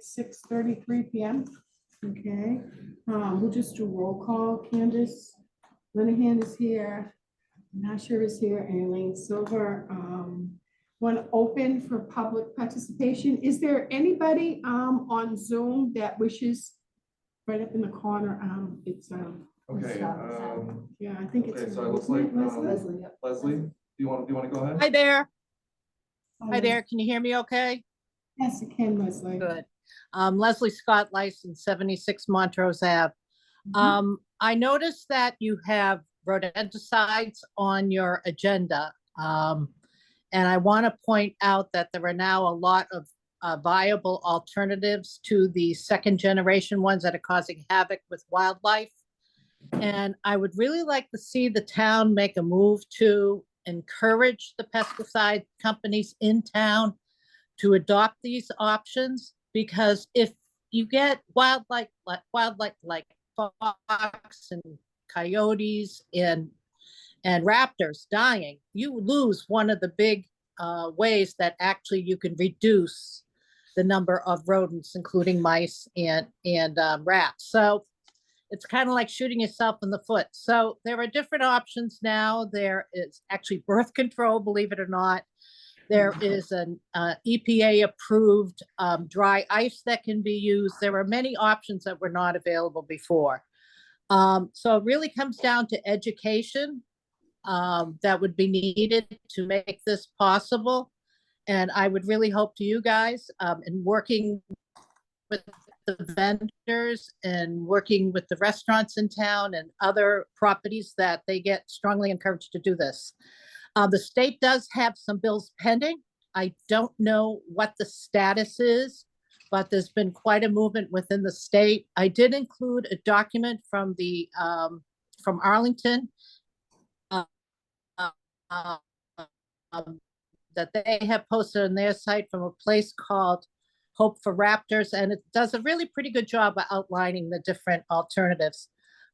6:33 p.m. Okay, we'll just do roll call. Candace Linehan is here. Nasher is here, and Elaine Silver. Want to open for public participation. Is there anybody on Zoom that wishes, right up in the corner? It's Okay. yeah, I think okay, it's so it looks like Leslie. Leslie, do you want to go ahead? Hi there. Hi there. Can you hear me okay? Yes, I can, Leslie. Good. Leslie Scott, license 76 Montrose Ave. I noticed that you have rodenticides on your agenda. And I want to point out that there are now a lot of viable alternatives to the second generation ones that are causing havoc with wildlife. And I would really like to see the town make a move to encourage the pesticide companies in town to adopt these options, because if you get wildlife like fox and coyotes and raptors dying, you lose one of the big ways that actually you can reduce the number of rodents, including mice and rats. So it's kind of like shooting yourself in the foot. So there are different options now. There is actually birth control, believe it or not. There is an EPA approved dry ice that can be used. There are many options that were not available before. So it really comes down to education that would be needed to make this possible. And I would really hope to you guys in working with the vendors and working with the restaurants in town and other properties that they get strongly encouraged to do this. The state does have some bills pending. I don't know what the status is, but there's been quite a movement within the state. I did include a document from the from Arlington that they have posted on their site from a place called Hope for Raptors, and it does a really pretty good job of outlining the different alternatives.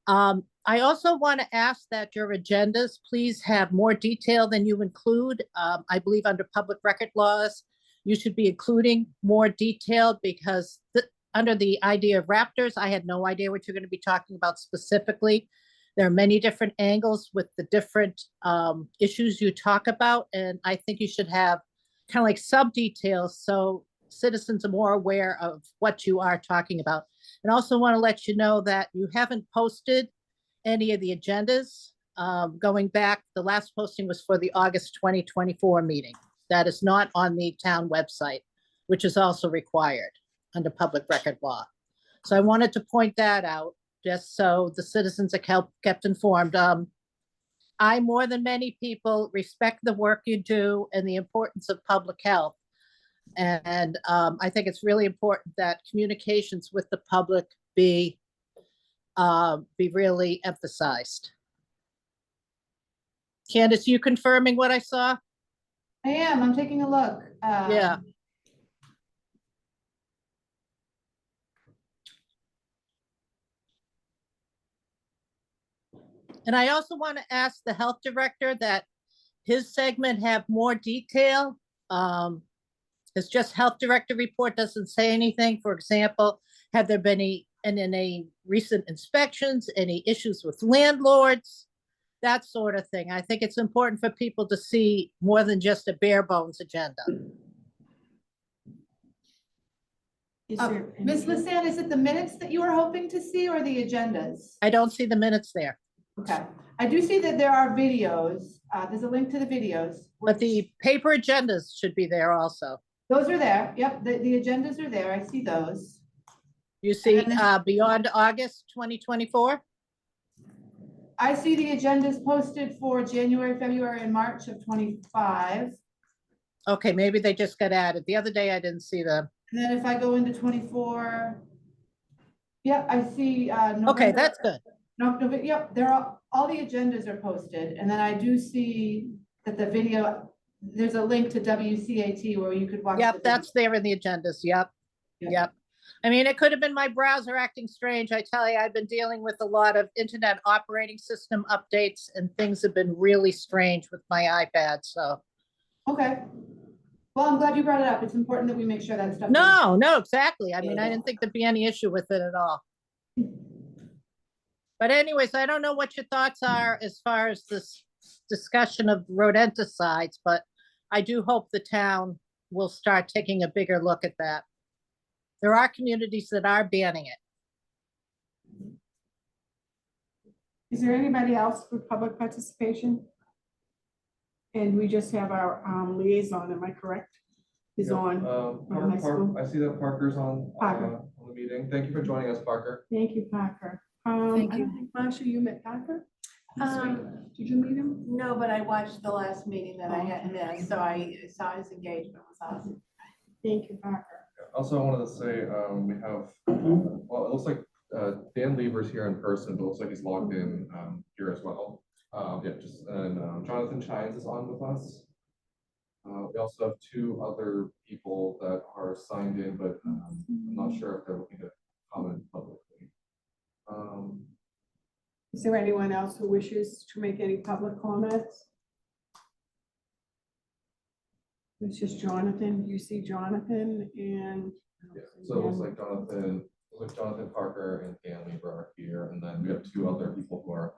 I also want to ask that your agendas please have more detail than you include. I believe under public record laws, you should be including more detail, because under the idea of raptors, I had no idea what you're going to be talking about specifically. There are many different angles with the different issues you talk about, and I think you should have kind of like sub details so citizens are more aware of what you are talking about. And also want to let you know that you haven't posted any of the agendas going back. The last posting was for the August 2024 meeting. That is not on the town website, which is also required under public record law. So I wanted to point that out just so the citizens are kept informed. I, more than many people, respect the work you do and the importance of public health. And I think it's really important that communications with the public be really emphasized. Candace, you confirming what I saw? I am. I'm taking a look. Yeah. And I also want to ask the health director that his segment have more detail. It's just health director report doesn't say anything. For example, have there been any recent inspections, any issues with landlords, that sort of thing. I think it's important for people to see more than just a bare bones agenda. Ms. Lisanne, is it the minutes that you were hoping to see or the agendas? I don't see the minutes there. Okay. I do see that there are videos. There's a link to the videos. But the paper agendas should be there also. Those are there. Yep. The agendas are there. I see those. You see beyond August 2024? I see the agendas posted for January, February, and March of 25. Okay, maybe they just got added. The other day I didn't see them. And then if I go into 24, yeah, I see November. Okay, that's good. No, yep, they're all the agendas are posted. And then I do see that the video, there's a link to WCAT where you could watch. Yep, that's there in the agendas. Yep. I mean, it could have been my browser acting strange. I tell you, I've been dealing with a lot of internet operating system updates, and things have been really strange with my iPad. So, okay. Well, I'm glad you brought it up. It's important that we make sure that stuff. is- No, no, exactly. I mean, I didn't think there'd be any issue with it at all. But anyways, I don't know what your thoughts are as far as this discussion of rodenticides, but I do hope the town will start taking a bigger look at that. There are communities that are banning it. Is there anybody else for public participation? And we just have our liaison, am I correct? Is Yep, on. high school. I see that Parker's on, Parker. on the meeting. Thank you for joining us, Parker. Thank you, Parker. Thank I you. don't think, Marsha, you met Parker? this week? Did you meet him? No, but I watched the last meeting that I had missed, so I saw his engagement was awesome. Thank you, Parker. Also, I wanted to say, we have, well, it looks like Dan Lieber's here in person, but it looks like he's logged in here as well. Yeah, just, and Jonathan Chines is on with us. We also have two other people that are signed in, but I'm not sure if they're looking to comment publicly. Is there anyone else who wishes to make any public comments? It's just Jonathan. You see Jonathan and. Yeah, so it looks like Jonathan Parker and Dan Lieber are here, and then we have two other people who are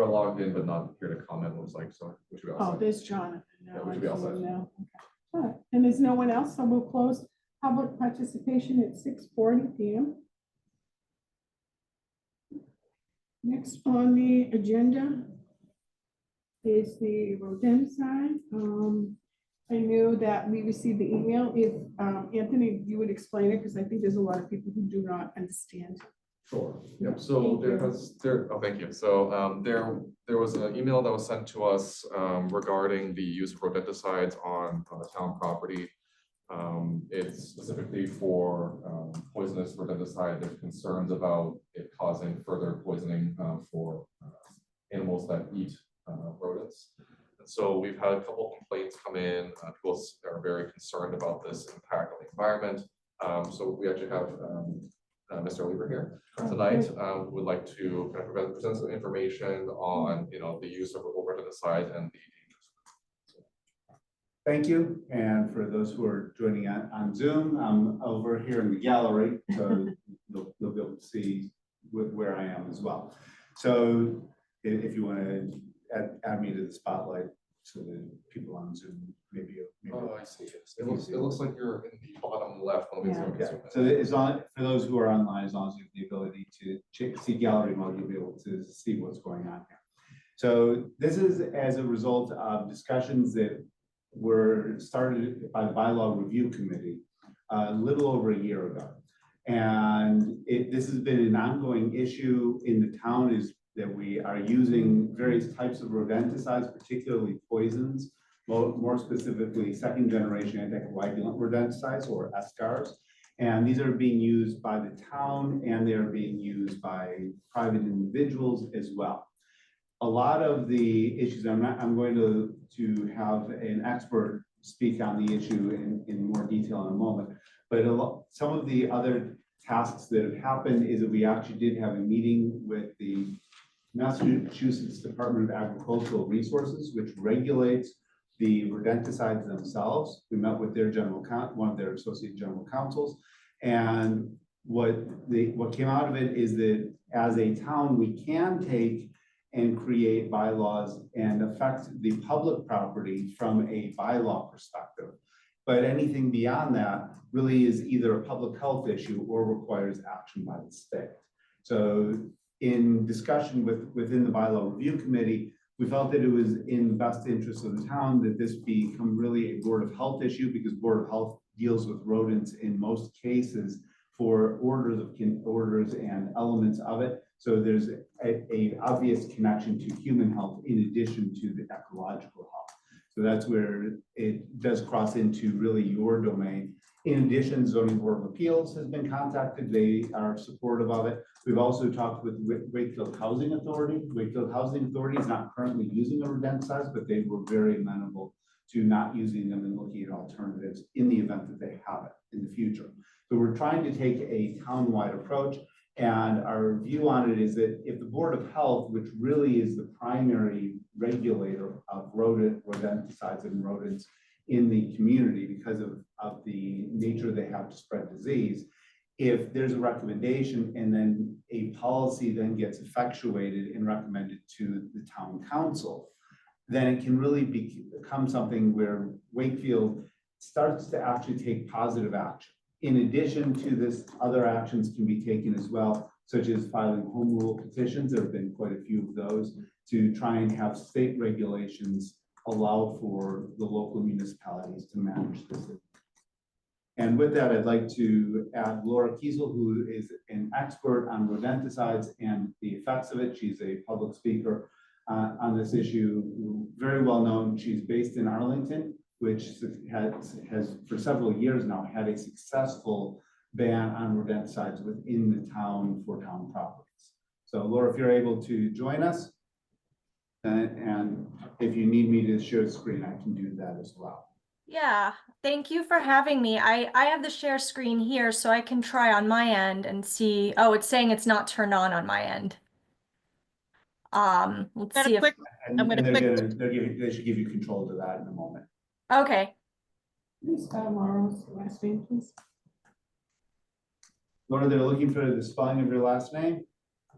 logged in but not here to comment. Looks like, so we should be all Oh, set. there's Jonathan. Yeah, now. we I should be all see set. him now. Okay. All right. And there's no one else, so we'll close public participation at 6:40 p.m. Next on the agenda is the rodenticide. I know that we received the email. If Anthony, you would explain it, because I think there's a lot of people who do not understand. Sure. Yep. So thank you. So there was an email that was sent to us regarding the use of rodenticides on town property. It's specifically for poisonous rodenticide. There's concerns about it causing further poisoning for animals that eat rodents. And so we've had a couple complaints come in. People are very concerned about this impact on the environment. So we actually have Mr. Lieber here tonight. Would like to kind of present some information on, the use of rodenticides and the dangers. Thank you. And for those who are joining on Zoom, I'm over here in the gallery, so you'll be able to see where I am as well. So if you want to add me to the spotlight so that people on Zoom maybe I see it. It looks like you're in the bottom left. Let me Yeah. zoom in. Okay, so it's on, for those who are online, as long as you have the ability to see gallery mode, you'll be able to see what's going on here. So this is as a result of discussions that were started by the bylaw review committee a little over a year ago. And this has been an ongoing issue in the town, is that we are using various types of rodenticides, particularly poisons, more specifically second generation anticoagulant rodenticides, or SCARs. And these are being used by the town, and they're being used by private individuals as well. A lot of the issues, I'm going to have an expert speak on the issue in more detail in a moment, but some of the other tasks that have happened is that we actually did have a meeting with the Massachusetts Department of Agricultural Resources, which regulates the rodenticides themselves. We met with their one of their associate general counsels, and what came out of it is that as a town, we can take and create bylaws and affect the public property from a bylaw perspective. But anything beyond that really is either a public health issue or requires action by the state. So in discussion within the bylaw review committee, we felt that it was in the best interest of the town that this become really a Board of Health issue, because Board of Health deals with rodents in most cases for orders and elements of it. So there's a obvious connection to human health in addition to the ecological health. So that's where it does cross into really your domain. In addition, Zoning Board of Appeals has been contacted. They are supportive of it. We've also talked with Wakefield Housing Authority. Wakefield Housing Authority is not currently using a rodenticide, but they were very amenable to not using them and looking at alternatives in the event that they have it in the future. So we're trying to take a town-wide approach, and our view on it is that if the Board of Health, which really is the primary regulator of rodenticides and rodents in the community because of the nature they have to spread disease. If there's a recommendation and then a policy then gets effectuated and recommended to the town council, then it can really become something where Wakefield starts to actually take positive action. In addition to this, other actions can be taken as well, such as filing home rule petitions. There have been quite a few of those to try and have state regulations allow for the local municipalities to manage this. And with that, I'd like to add Laura Kiesel, who is an expert on rodenticides and the effects of it. She's a public speaker on this issue, very well known. She's based in Arlington, which has for several years now had a successful ban on rodenticides within the town for town properties. So Laura, if you're able to join us, and if you need me to share the screen, I can do that as well. Yeah, thank you for having me. I have the share screen here so I can try on my end and see. Oh, it's saying it's not turned on my end. Let's Got see a if, quick, And I'm gonna they're quick- they should give you control to that in a moment. okay. Please spell Laura's last name, please. Laura, they're looking for the spelling of your last name.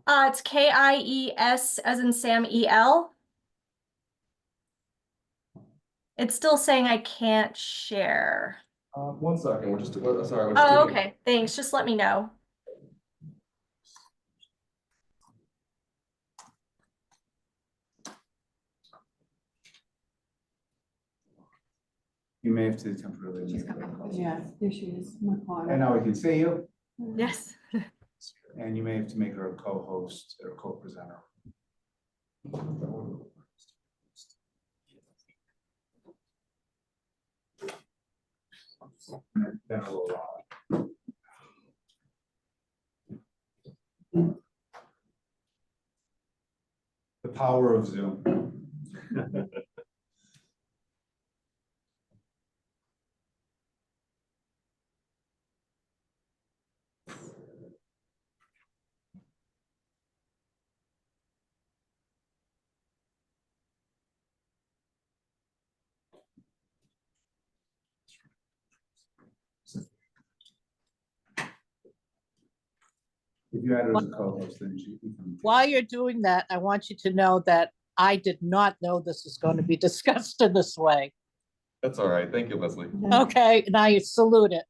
It's Kies as in Sam EL. It's still saying I can't share. 1 second, we're just, sorry. we're just Oh, taking- okay, thanks. Just let me know. You may have to temporarily. She's mute coming. her. Yeah, there she is, in the And corner. now we can see you, Yes. and you may have to make her a co-host or co-presenter. Then a little while. The power of Zoom. If you add her as a co-host, then she can. while you're doing that, I want you to know that I did not know this was going to be discussed in this way. That's all right. Thank you, Leslie. Yeah. Okay, and I salute it.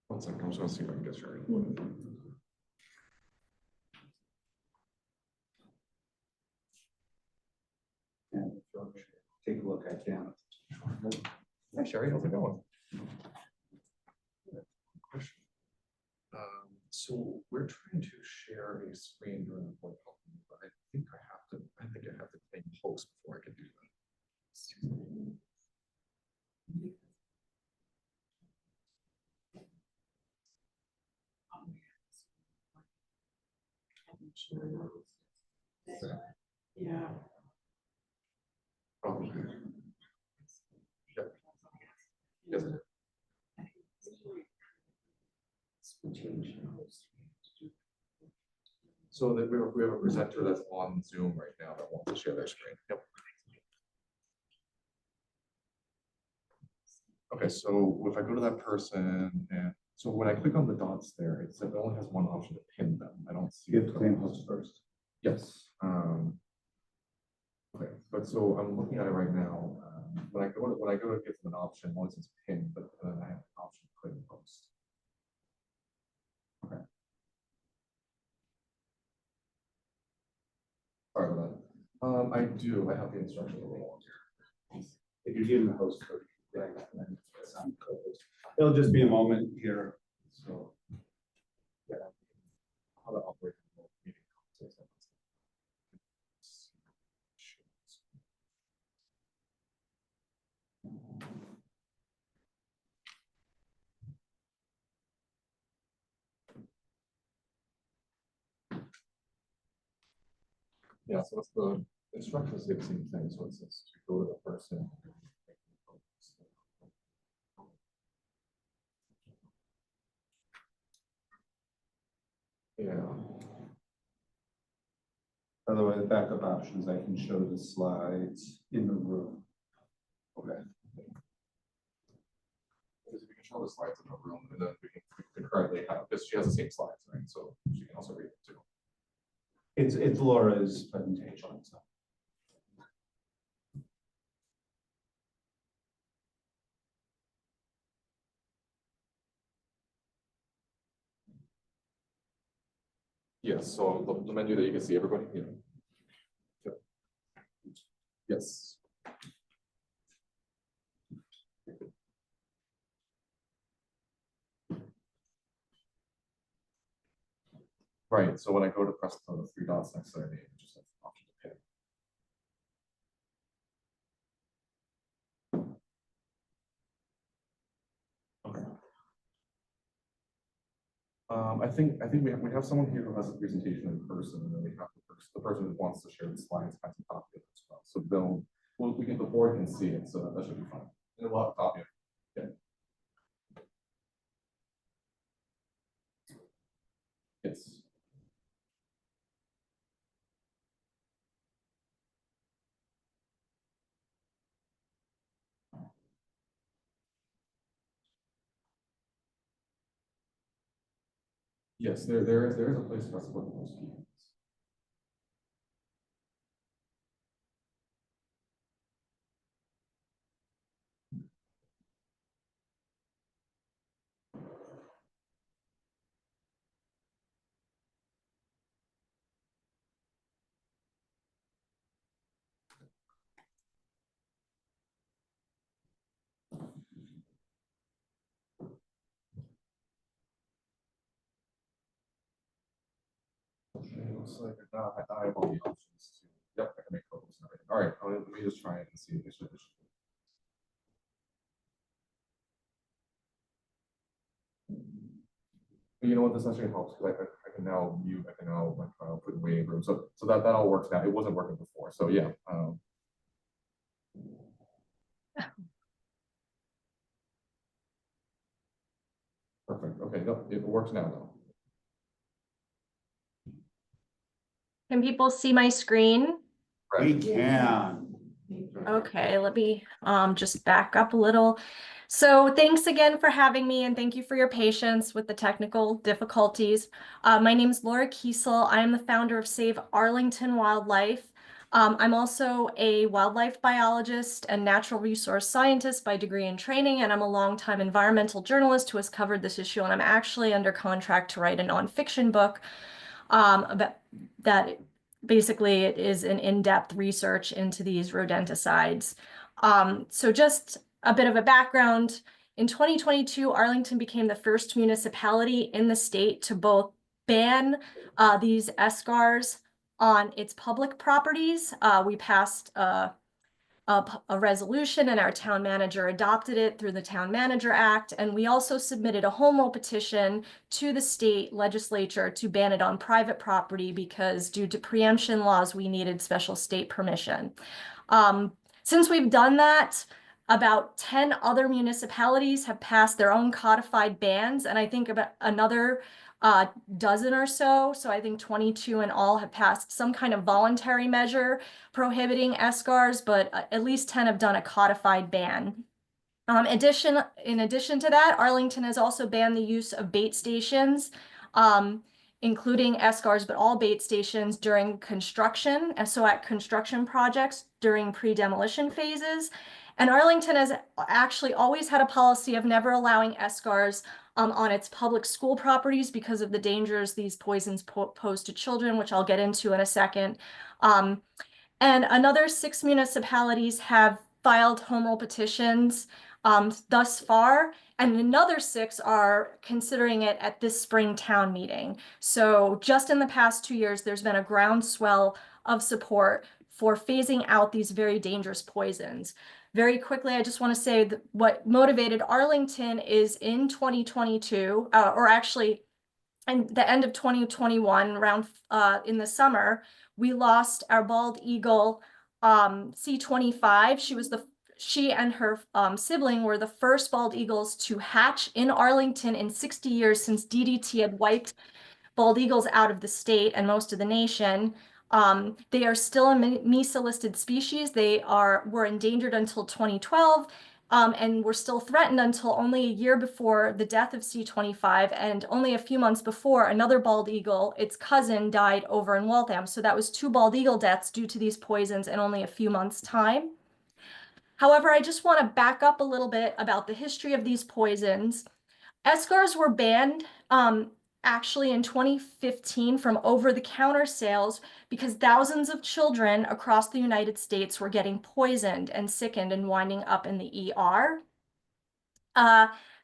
1 second, I'm just gonna see if I can get started. Yeah, take a look, I can. Hi Sherry, how's it going? Question. So we're trying to share a screen during the board health meeting, but I think I have to claim host before I can do that. Yeah. Oh, okay. Yep. Yes. So that we have a presenter that's on Zoom right now that wants to share their screen. Yep. Okay, so if I go to that person and so when I click on the dots there, it said it only has one option to pin them. I don't see. You have to claim host first. Yes. Okay, but so I'm looking at it right now. When I go to give them an option, one says pin, but then I have an option to click post. Okay. Sorry about that. I do. I have the instructions a little here. If you're giving the host first, right, and then assign co-host. It'll just be a moment here. So, yeah, how to operate the meeting. Yeah, so it's the instructions, the same thing. So it says to go to the person. Yeah. Otherwise, the backup options, I can show the slides in the room. Okay. Because if you can show the slides in the room, and then we can concurrently have, because she has the same slides, right? So she can also read it too. It's Laura's presentation, so. Yes, so the menu that you can see, everybody, yeah. Yep. Yes. Right, so when I go to press the three dots next to their name, it just has the option to pick. Okay. I think we have someone here who has a presentation in person, and then we have the person who wants to share the slides has a copy of it as well. So the board can see it, so that should be fine. And we'll have a copy of it. Yeah. Yes. Yes, there is a place for us to put those keys. Okay, looks like I have all the options too. Yep, I can make photos and everything. All right, let me just try it and see if it should. But you know what, this actually helps because I can now mute, I can now like put wave room. So that all works now. It wasn't working before. So yeah. Perfect. Okay, no, it works now though. Can people see my screen? We can. Okay, let me just back up a little. So thanks again for having me, and thank you for your patience with the technical difficulties. My name is Laura Kiesel. I am the founder of Save Arlington Wildlife. I'm also a wildlife biologist and natural resource scientist by degree and training, and I'm a longtime environmental journalist who has covered this issue, and I'm actually under contract to write a nonfiction book about that. Basically, it is an in-depth research into these rodenticides. So just a bit of a background. In 2022, Arlington became the first municipality in the state to both ban these eschars on its public properties. We passed a resolution, and our town manager adopted it through the Town Manager Act. And we also submitted a home rule petition to the state legislature to ban it on private property because due to preemption laws, we needed special state permission. Since we've done that, about 10 other municipalities have passed their own codified bans, and I think about another dozen or so. So I think 22 in all have passed some kind of voluntary measure prohibiting eschars, but at least 10 have done a codified ban. In addition to that, Arlington has also banned the use of bait stations, including eschars, but all bait stations during construction, and so at construction projects during pre-demolition phases. And Arlington has actually always had a policy of never allowing eschars on its public school properties because of the dangers these poisons pose to children, which I'll get into in a second. And another 6 municipalities have filed home rule petitions thus far, and another 6 are considering it at this spring town meeting. So just in the past 2 years, there's been a groundswell of support for phasing out these very dangerous poisons. Very quickly, I just want to say that what motivated Arlington is in 2022, or actually in the end of 2021, around in the summer, we lost our bald eagle C25. She and her sibling were the first bald eagles to hatch in Arlington in 60 years since DDT had wiped bald eagles out of the state and most of the nation. They are still a NISA listed species. Were endangered until 2012. And were still threatened until only a year before the death of C25, and only a few months before another bald eagle, its cousin, died over in Waltham. So that was 2 bald eagle deaths due to these poisons in only a few months' time. However, I just want to back up a little bit about the history of these poisons. Escars were banned actually in 2015 from over-the-counter sales because thousands of children across the United States were getting poisoned and sickened and winding up in the ER.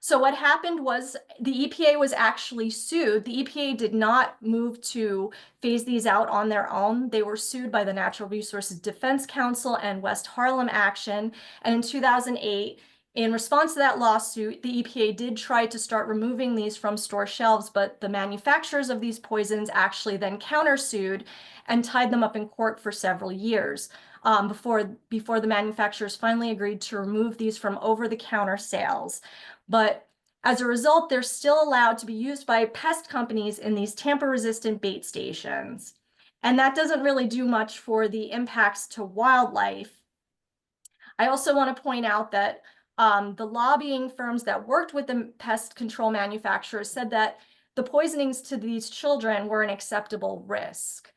So what happened was the EPA was actually sued. The EPA did not move to phase these out on their own. They were sued by the Natural Resources Defense Council and West Harlem Action. And in 2008, in response to that lawsuit, the EPA did try to start removing these from store shelves, but the manufacturers of these poisons actually then countersued and tied them up in court for several years before the manufacturers finally agreed to remove these from over-the-counter sales. But as a result, they're still allowed to be used by pest companies in these tamper-resistant bait stations. And that doesn't really do much for the impacts to wildlife. I also want to point out that the lobbying firms that worked with the pest control manufacturers said that the poisonings to these children were an acceptable risk.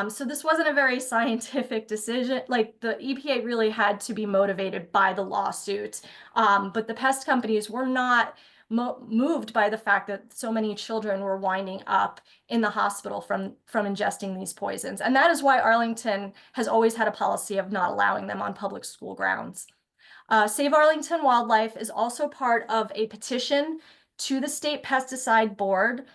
So this wasn't a very scientific decision. Like, the EPA really had to be motivated by the lawsuit, but the pest companies were not moved by the fact that so many children were winding up in the hospital from ingesting these poisons. And that is why Arlington has always had a policy of not allowing them on public school grounds. Save Arlington Wildlife is also part of a petition to the State Pesticide Board.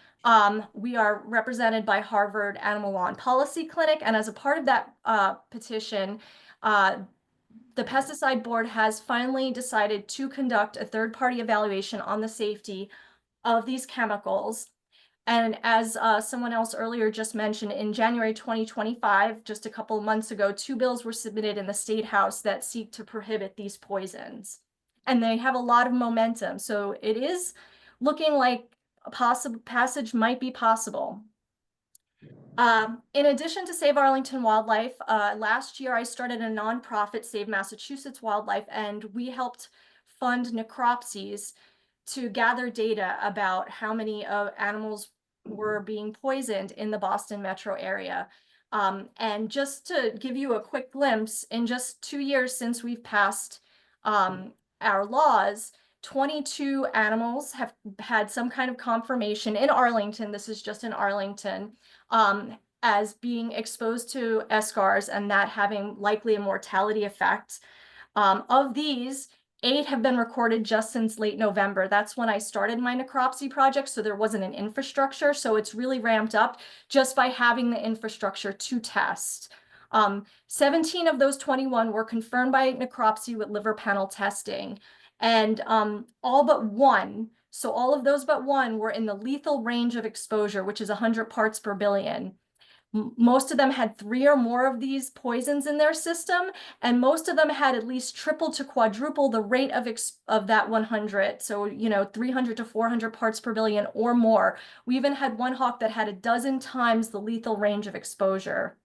We are represented by Harvard Animal Law and Policy Clinic, and as a part of that petition, the Pesticide Board has finally decided to conduct a third-party evaluation on the safety of these chemicals. And as someone else earlier just mentioned, in January 2025, just a couple of months ago, 2 bills were submitted in the State House that seek to prohibit these poisons. And they have a lot of momentum. So it is looking like a possible passage might be possible. In addition to Save Arlington Wildlife, last year I started a nonprofit, Save Massachusetts Wildlife, and we helped fund necropsies to gather data about how many animals were being poisoned in the Boston metro area. And just to give you a quick glimpse, in just 2 years since we've passed our laws, 22 animals have had some kind of confirmation in Arlington, this is just in Arlington, as being exposed to escars and that having likely a mortality effect. Of these, 8 have been recorded just since late November. That's when I started my necropsy project, so there wasn't an infrastructure. So it's really ramped up just by having the infrastructure to test. 17 of those 21 were confirmed by necropsy with liver panel testing. And all but 1, so all of those but 1 were in the lethal range of exposure, which is 100 parts per billion. Most of them had 3 or more of these poisons in their system, and most of them had at least triple to quadruple the rate of that 100. So, 300 to 400 parts per billion or more. We even had one hawk that had 12 times the lethal range of exposure.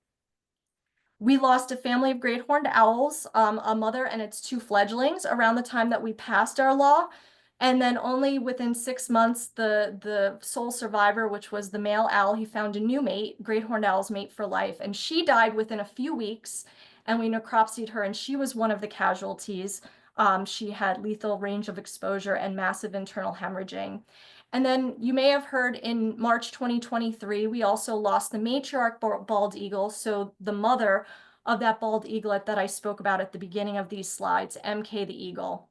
We lost a family of great horned owls, a mother and its 2 fledglings, around the time that we passed our law. And then only within 6 months, the sole survivor, which was the male owl, he found a new mate, great horned owl's mate for life. And she died within a few weeks, and we necropsied her, and she was one of the casualties. She had lethal range of exposure and massive internal hemorrhaging. And then you may have heard in March 2023, we also lost the matriarch bald eagle, so the mother of that bald eaglet that I spoke about at the beginning of these slides, MK the eagle.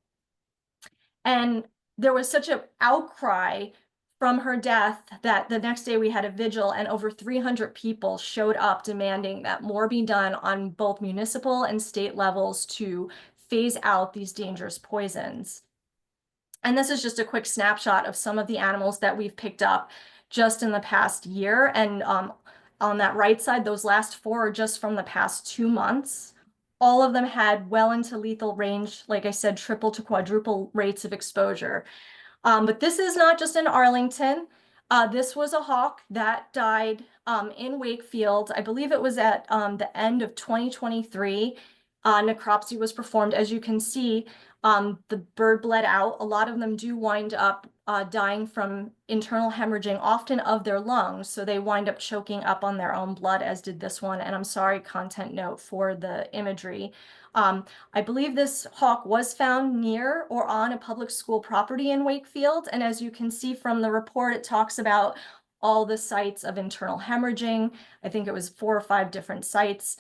And there was such an outcry from her death that the next day we had a vigil, and over 300 people showed up demanding that more be done on both municipal and state levels to phase out these dangerous poisons. And this is just a quick snapshot of some of the animals that we've picked up just in the past year. And on that right side, those last 4 are just from the past 2 months. All of them had well into lethal range, like I said, triple to quadruple rates of exposure. But this is not just in Arlington. This was a hawk that died in Wakefield. I believe it was at the end of 2023. Necropsy was performed. As you can see, the bird bled out. A lot of them do wind up dying from internal hemorrhaging, often of their lungs. So they wind up choking up on their own blood, as did this one. And I'm sorry, content note for the imagery. I believe this hawk was found near or on a public school property in Wakefield. And as you can see from the report, it talks about all the sites of internal hemorrhaging. I think it was 4 or 5 different sites.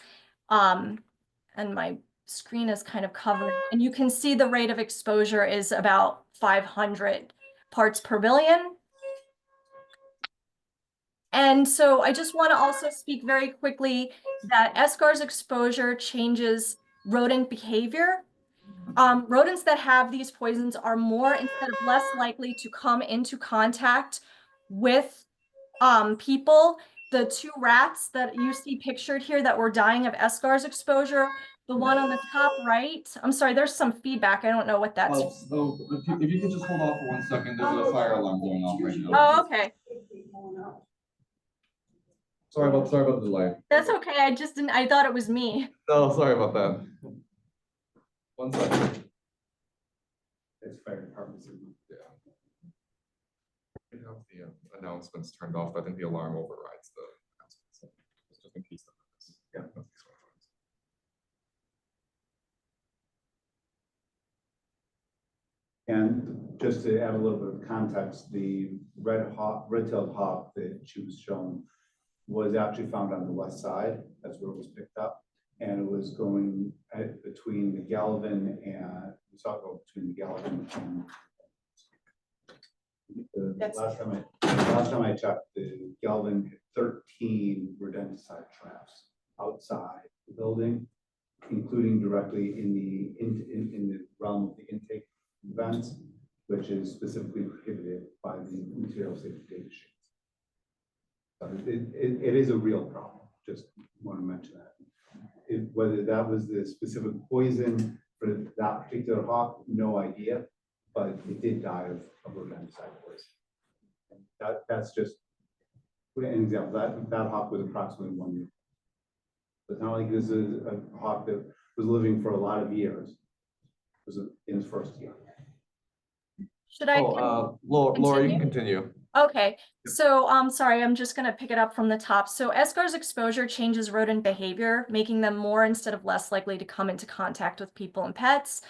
And my screen is kind of covered. And you can see the rate of exposure is about 500 parts per billion. And so I just want to also speak very quickly that eschar's exposure changes rodent behavior. Rodents that have these poisons are more instead of less likely to come into contact with people. The 2 rats that you see pictured here that were dying of eschar's exposure, the one on the top right, I'm sorry, there's some feedback. I don't know what that's. So if you could just hold off for 1 second, there's a fire alarm going off right now. Oh, okay. Sorry about the delay. That's okay. I just didn't, I thought it was me. No, sorry about that. 1 second. It's fire department signal. Yeah. We have the announcements turned off. I think the alarm overrides the announcements. So just in case that happens. Yeah. that's what happens. And just to add a little bit of context, the red-tailed hawk that she was shown was actually found on the west side. That's where it was picked up. And it was going between the Galvin and, we saw it go between the Galvin and last time I checked, the Galvin had 13 rodenticide traps outside the building, including directly in the realm of the intake vents, which is specifically prohibited by the material safety data sheets. But it is a real problem. Just want to mention that. Whether that was the specific poison for that particular hawk, no idea, but it did die of rodenticide poison. And that's just an example. That hawk was approximately 1 year. But not like this is a hawk that was living for a lot of years. It was in his first year. Should I? Laura, you can continue. Okay, so sorry, I'm just going to pick it up from the top. So eschar's exposure changes rodent behavior, making them more instead of less likely to come into contact with people and pets.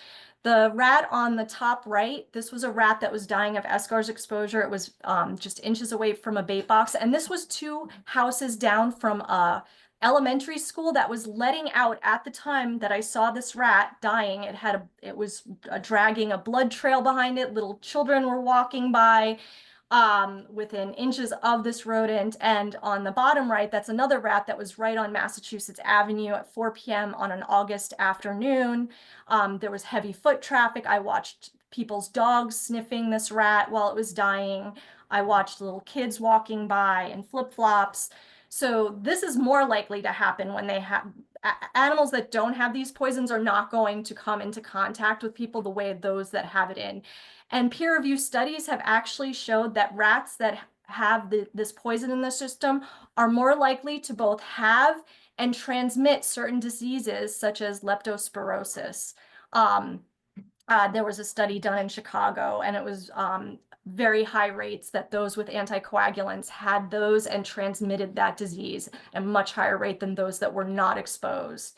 The rat on the top right, this was a rat that was dying of eschar's exposure. It was just inches away from a bait box. And this was 2 houses down from a elementary school that was letting out at the time that I saw this rat dying. It was dragging a blood trail behind it. Little children were walking by within inches of this rodent. And on the bottom right, that's another rat that was right on Massachusetts Avenue at 4 p.m. on an August afternoon. There was heavy foot traffic. I watched people's dogs sniffing this rat while it was dying. I watched little kids walking by in flip-flops. So this is more likely to happen when they have animals that don't have these poisons are not going to come into contact with people the way those that have it in. And peer-reviewed studies have actually showed that rats that have this poison in the system are more likely to both have and transmit certain diseases such as leptospirosis. There was a study done in Chicago, and it was very high rates that those with anticoagulants had those and transmitted that disease at a much higher rate than those that were not exposed.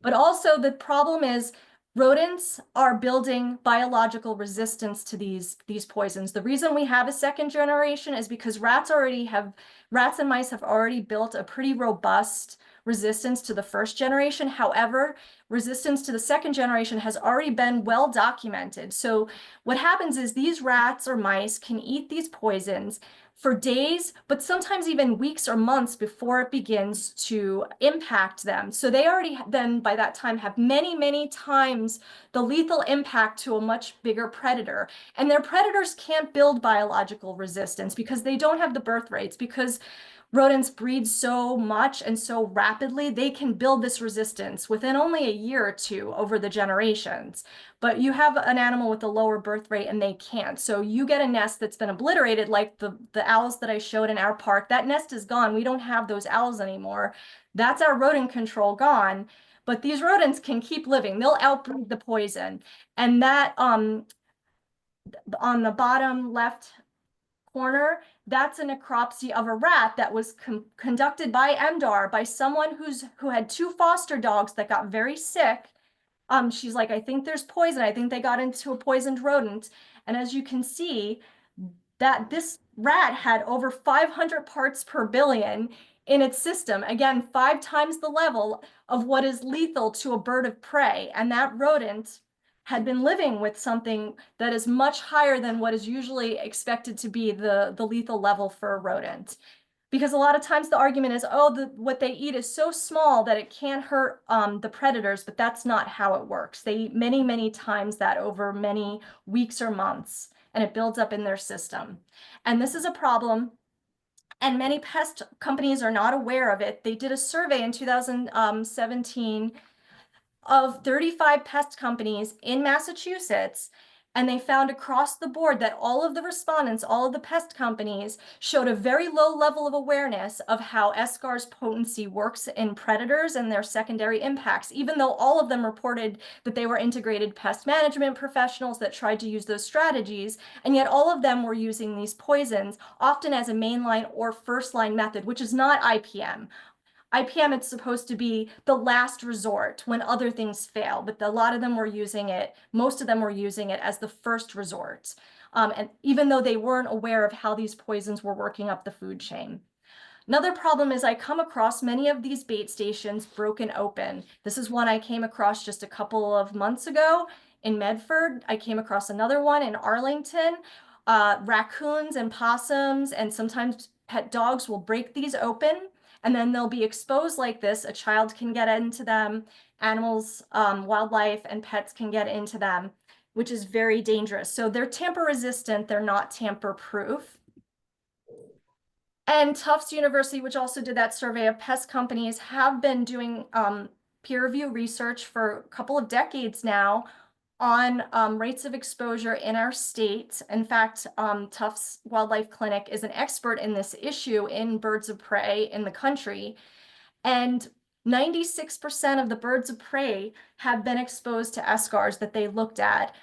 But also the problem is rodents are building biological resistance to these poisons. The reason we have a 2nd generation is because rats and mice have already built a pretty robust resistance to the 1st generation. However, resistance to the 2nd generation has already been well documented. So what happens is these rats or mice can eat these poisons for days, but sometimes even weeks or months before it begins to impact them. So they already then by that time have many, many times the lethal impact to a much bigger predator. And their predators can't build biological resistance because they don't have the birth rates, because rodents breed so much and so rapidly, they can build this resistance within only a year or two over the generations. But you have an animal with a lower birth rate and they can't. So you get a nest that's been obliterated, like the owls that I showed in our park. That nest is gone. We don't have those owls anymore. That's our rodent control gone. But these rodents can keep living. They'll outbreed the poison. And that on the bottom left corner, that's a necropsy of a rat that was conducted by MDAR, by someone who had 2 foster dogs that got very sick. She's like, I think there's poison. I think they got into a poisoned rodent. And as you can see, that this rat had over 500 parts per billion in its system. Again, 5 times the level of what is lethal to a bird of prey. And that rodent had been living with something that is much higher than what is usually expected to be the lethal level for a rodent. Because a lot of times the argument is, oh, what they eat is so small that it can't hurt the predators, but that's not how it works. They eat many, many times that over many weeks or months, and it builds up in their system. And this is a problem, and many pest companies are not aware of it. They did a survey in 2017 of 35 pest companies in Massachusetts, and they found across the board that all of the respondents, all of the pest companies, showed a very low level of awareness of how escar's potency works in predators and their secondary impacts, even though all of them reported that they were integrated pest management professionals that tried to use those strategies, and yet all of them were using these poisons, often as a mainline or first line method, which is not IPM. IPM, it's supposed to be the last resort when other things fail, but a lot of them were using it, most of them were using it as the first resort. And even though they weren't aware of how these poisons were working up the food chain. Another problem is I come across many of these bait stations broken open. This is one I came across just a couple of months ago in Medford. I came across another one in Arlington. Raccoons and possums and sometimes pet dogs will break these open, and then they'll be exposed like this. A child can get into them, animals, wildlife, and pets can get into them, which is very dangerous. So they're tamper resistant, they're not tamper proof. And Tufts University, which also did that survey of pest companies, have been doing peer review research for a couple of decades now on rates of exposure in our state. In fact, Tufts Wildlife Clinic is an expert in this issue in birds of prey in the country. And 96% of the birds of prey have been exposed to escars that they looked at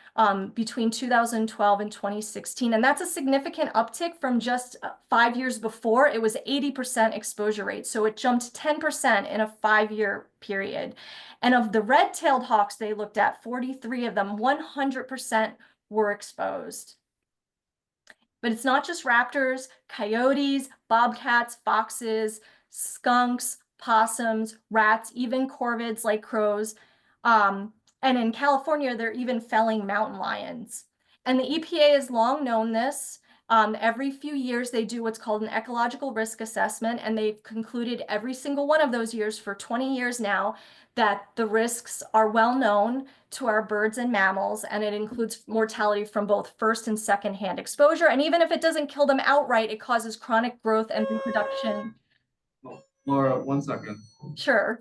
between 2012 and 2016. And that's a significant uptick from just 5 years before. It was 80% exposure rate. So it jumped 10% in a 5-year period. And of the red-tailed hawks they looked at, 43 of them, 100% were exposed. But it's not just raptors, coyotes, bobcats, foxes, skunks, possums, rats, even corvids like crows. And in California, they're even felling mountain lions. And the EPA has long known this. Every few years, they do what's called an ecological risk assessment, and they've concluded every single one of those years for 20 years now that the risks are well known to our birds and mammals, and it includes mortality from both first and second-hand exposure. And even if it doesn't kill them outright, it causes chronic growth and reproduction. Laura, 1 second. Sure.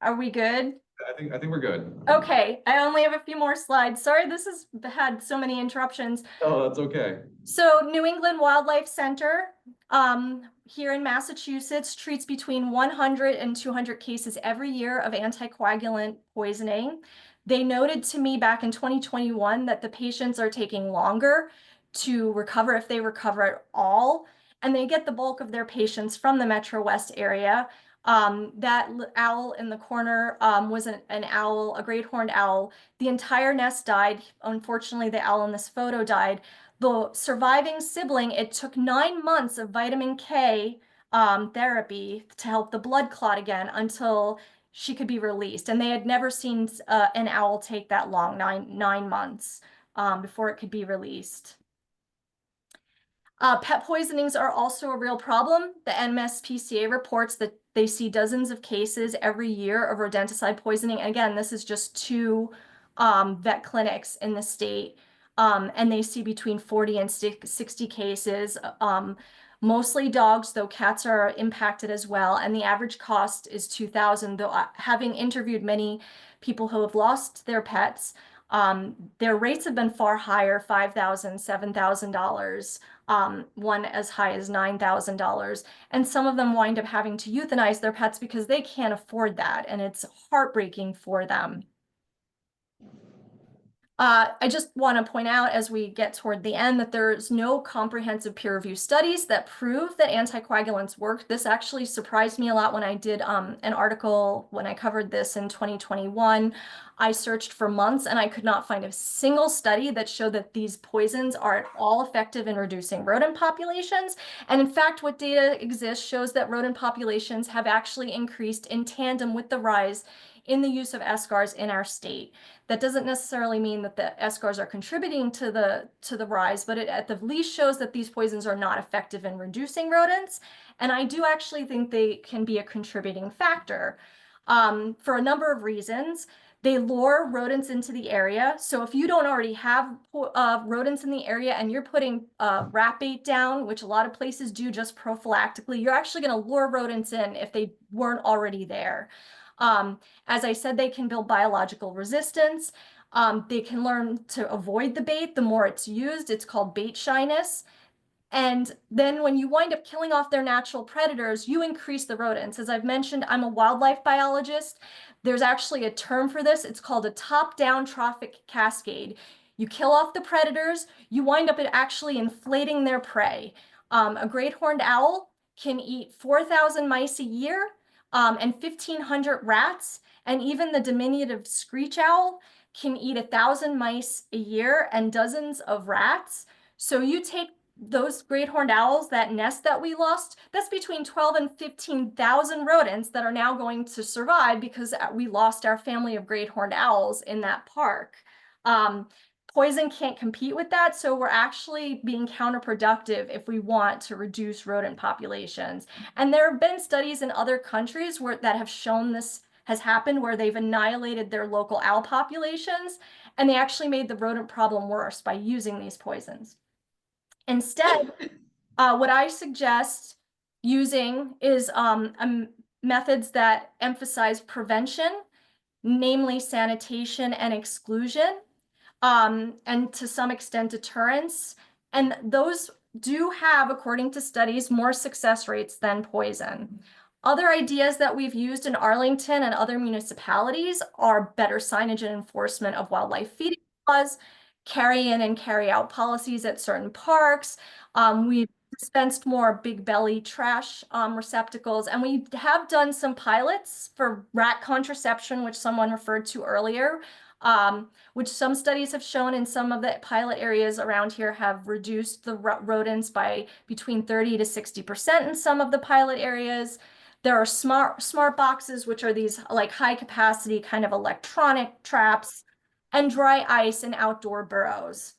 Are we good? I think we're good. Okay, I only have a few more slides. Sorry, this has had so many interruptions. Oh, that's okay. So New England Wildlife Center here in Massachusetts treats between 100 and 200 cases every year of anticoagulant poisoning. They noted to me back in 2021 that the patients are taking longer to recover, if they recover at all, and they get the bulk of their patients from the Metro West area. That owl in the corner was an owl, a great horned owl. The entire nest died. Unfortunately, the owl in this photo died. The surviving sibling, it took 9 months of vitamin K therapy to help the blood clot again until she could be released. And they had never seen an owl take that long, nine months before it could be released. Pet poisonings are also a real problem. The MSPCA reports that they see dozens of cases every year of rodenticide poisoning. And again, this is just 2 vet clinics in the state. And they see between 40 and 60 cases, mostly dogs, though cats are impacted as well. And the average cost is $2,000, though having interviewed many people who have lost their pets, their rates have been far higher, $5,000, $7,000, one as high as $9,000. And some of them wind up having to euthanize their pets because they can't afford that. And it's heartbreaking for them. I just want to point out as we get toward the end that there's no comprehensive peer review studies that prove that anticoagulants work. This actually surprised me a lot when I did an article when I covered this in 2021. I searched for months and I could not find a single study that showed that these poisons are at all effective in reducing rodent populations. And in fact, what data exists shows that rodent populations have actually increased in tandem with the rise in the use of eschars in our state. That doesn't necessarily mean that the eschars are contributing to the rise, but it at the least shows that these poisons are not effective in reducing rodents. And I do actually think they can be a contributing factor for a number of reasons. They lure rodents into the area. So if you don't already have rodents in the area and you're putting rat bait down, which a lot of places do just prophylactically, you're actually going to lure rodents in if they weren't already there. As I said, they can build biological resistance. They can learn to avoid the bait the more it's used. It's called bait shyness. And then when you wind up killing off their natural predators, you increase the rodents. As I've mentioned, I'm a wildlife biologist. There's actually a term for this. It's called a top-down trophic cascade. You kill off the predators, you wind up actually inflating their prey. A great horned owl can eat 4,000 mice a year and 1,500 rats. And even the diminutive screech owl can eat 1,000 mice a year and dozens of rats. So you take those great horned owls, that nest that we lost, that's between 12 and 15,000 rodents that are now going to survive because we lost our family of great horned owls in that park. Poison can't compete with that, so we're actually being counterproductive if we want to reduce rodent populations. And there have been studies in other countries that have shown this has happened, where they've annihilated their local owl populations, and they actually made the rodent problem worse by using these poisons. Instead, what I suggest using is methods that emphasize prevention, namely sanitation and exclusion, and to some extent deterrence. And those do have, according to studies, more success rates than poison. Other ideas that we've used in Arlington and other municipalities are better signage and enforcement of wildlife feeding laws, carry in and carry out policies at certain parks. We've dispensed more big belly trash receptacles, and we have done some pilots for rat contraception, which someone referred to earlier, which some studies have shown in some of the pilot areas around here have reduced the rodents by between 30 to 60% in some of the pilot areas. There are smart boxes, which are these like high capacity kind of electronic traps, and dry ice and outdoor burrows.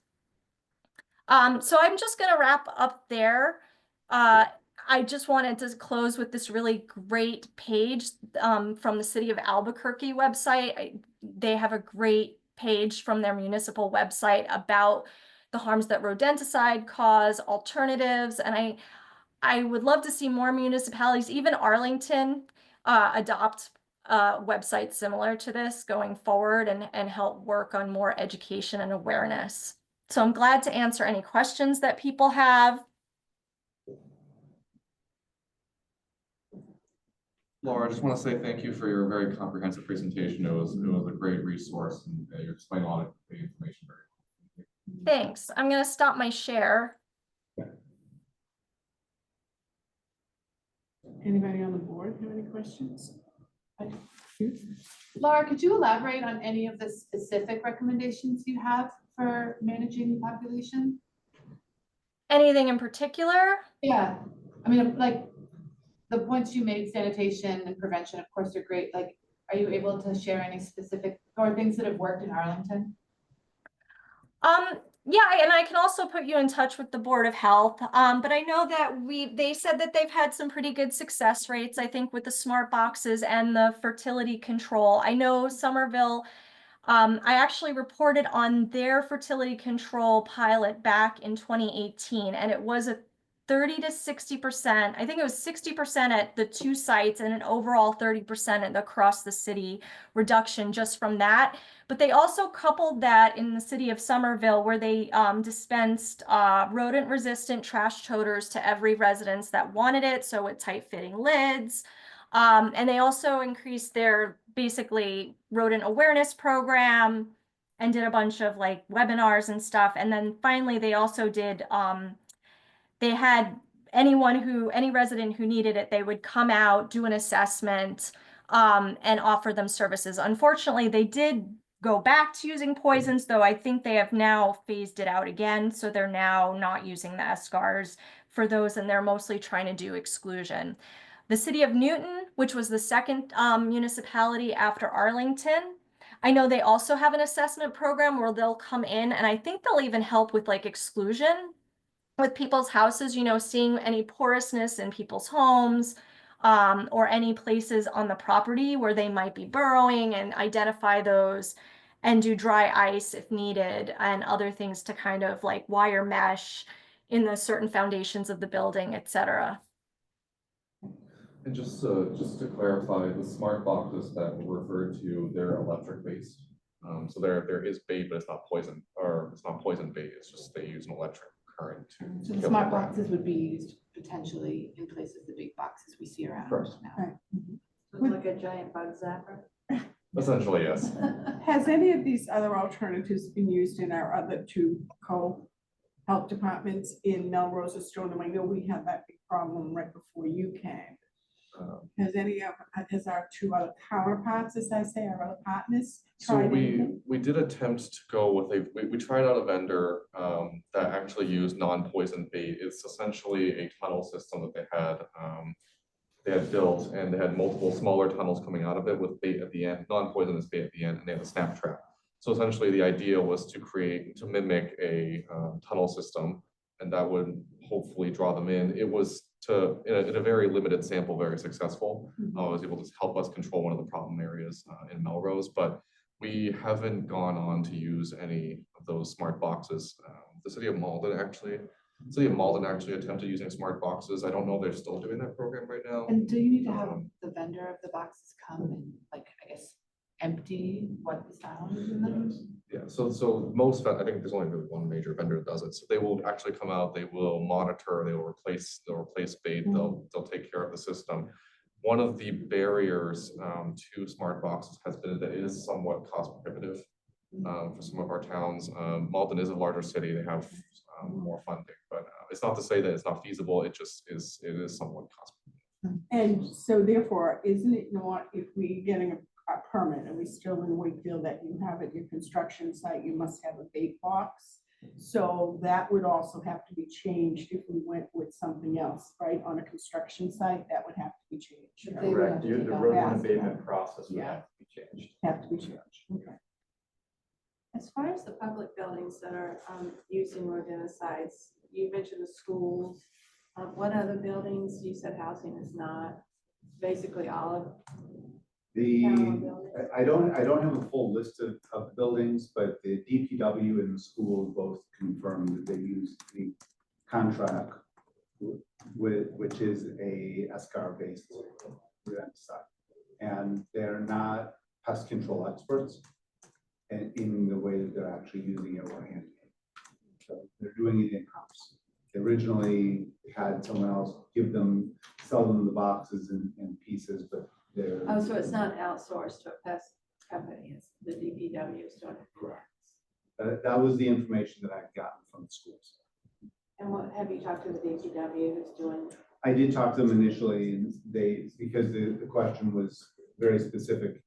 So I'm just going to wrap up there. I just wanted to close with this really great page from the City of Albuquerque website. They have a great page from their municipal website about the harms that rodenticide cause, alternatives, and I would love to see more municipalities, even Arlington, adopt websites similar to this going forward and help work on more education and awareness. So I'm glad to answer any questions that people have. Laura, I just want to say thank you for your very comprehensive presentation. It was a great resource, and you explained a lot of the information very well. Thanks. I'm going to stop my share. Anybody on the board have any questions? Laura, could you elaborate on any of the specific recommendations you have for managing population? Anything in particular? Yeah, I mean, like the points you made, sanitation and prevention, of course, are great. Like, are you able to share any specific or things that have worked in Arlington? Yeah, and I can also put you in touch with the Board of Health. But I know that they said that they've had some pretty good success rates, I think, with the smart boxes and the fertility control. I know Somerville, I actually reported on their fertility control pilot back in 2018, and it was a 30 to 60%. I think it was 60% at the 2 sites and an overall 30% across the city reduction just from that. But they also coupled that in the city of Somerville, where they dispensed rodent-resistant trash toters to every residence that wanted it, so with tight-fitting lids. And they also increased their basically rodent awareness program and did a bunch of like webinars and stuff. And then finally, they also did, they had any resident who needed it, they would come out, do an assessment, and offer them services. Unfortunately, they did go back to using poisons, though I think they have now phased it out again. So they're now not using the SCARs for those, and they're mostly trying to do exclusion. The city of Newton, which was the second municipality after Arlington, I know they also have an assessment program where they'll come in, and I think they'll even help with like exclusion with people's houses, you know, seeing any porousness in people's homes, or any places on the property where they might be burrowing, and identify those and do dry ice if needed, and other things to kind of like wire mesh in the certain foundations of the building, etc. And just to clarify, the smart boxes that were referred to, they're electric based. So there is bait, but it's not poison, or it's not poison bait. It's just they use an electric current to. So the kill smart the rat. boxes would be used potentially in place of the big boxes we see around Correct. now. Right. It's like a giant bug zapper. Essentially, yes. Has any of these other alternatives been used in our other 2 co-health departments in Melrose or Stoneham? I know we had that big problem right before you came. Has our 2 other counterparts, as I say, our other partners So tried anything? we did attempt to go with we tried out a vendor that actually used non-poison bait. It's essentially a tunnel system that they had built, and they had multiple smaller tunnels coming out of it with bait at the end, non-poisonous bait at the end, and they had a snap trap. So essentially the idea was to mimic a tunnel system, and that would hopefully draw them in. It was in a very limited sample, very successful. It was able to help us control one of the problem areas in Melrose, but we haven't gone on to use any of those smart boxes. The city of Malden actually attempted using smart boxes. I don't know if they're still doing that program right now. And do you need to have the vendor of the boxes come and like, I guess, empty what the sound is in them? Yeah, so most, I think there's only really one major vendor that does it. So they will actually come out, they will monitor, they'll replace bait, they'll take care of the system. One of the barriers to smart boxes has been that it is somewhat cost prohibitive for some of our towns. Malden is a larger city, they have more funding, but it's not to say that it's not feasible, it is somewhat cost prohibitive. And so therefore, isn't it not, if we're getting a permit, and we still in Wakefield that you have at your construction site, you must have a bait box. So that would also have to be changed if we went with something else, right? On a construction site, that would have to be changed. They would have Correct, to the take out rodent that. abatement process would Yeah. have to be changed. Have to be changed, okay. As far as the public buildings that are using rodenticides, you mentioned the schools. What other buildings? You said housing is not, basically all of town buildings. I don't have a full list of buildings, but the DPW and the schools both confirmed that they use the contract which is a SCAR-based rodenticide. And they're not pest control experts in the way that they're actually using it or handling it. So they're doing it in-house. They originally had someone else sell them the boxes in pieces, but they're. Oh, so it's not outsourced to a pest company, it's the DPW is doing it. Correct. That was the information that I've gotten from the schools. And what, have you talked to the DPW who's doing? I did talk to them initially, and because the question was very specific,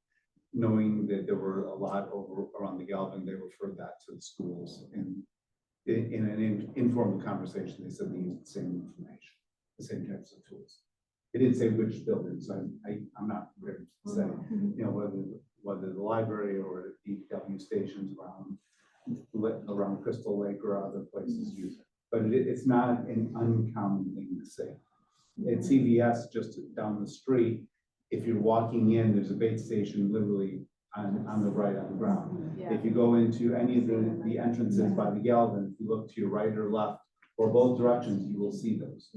knowing that there were a lot around the Galvin, they referred that to the schools. And in an informal conversation, they said they used the same information, the same types of tools. It didn't say which buildings. I'm not ready to say, whether the library or DPW stations around around Crystal Lake or other places use it. But it's not an uncommon thing to say. At CVS, just down the street, if you're walking in, there's a bait station literally on the right on the ground. Yeah. If you go into any of the entrances by the Galvin, if you look to your right or left, or both directions, you will see those.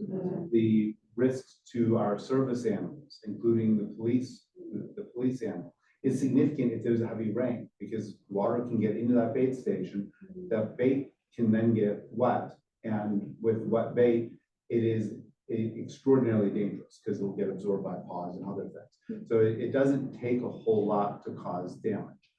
The risks to our service animals, including the police animal, is significant if there's a heavy rain, because water can get into that bait station. That bait can then get wet, and with wet bait, it is extraordinarily dangerous because it'll get absorbed by paws and other things. So it doesn't take a whole lot to cause damage.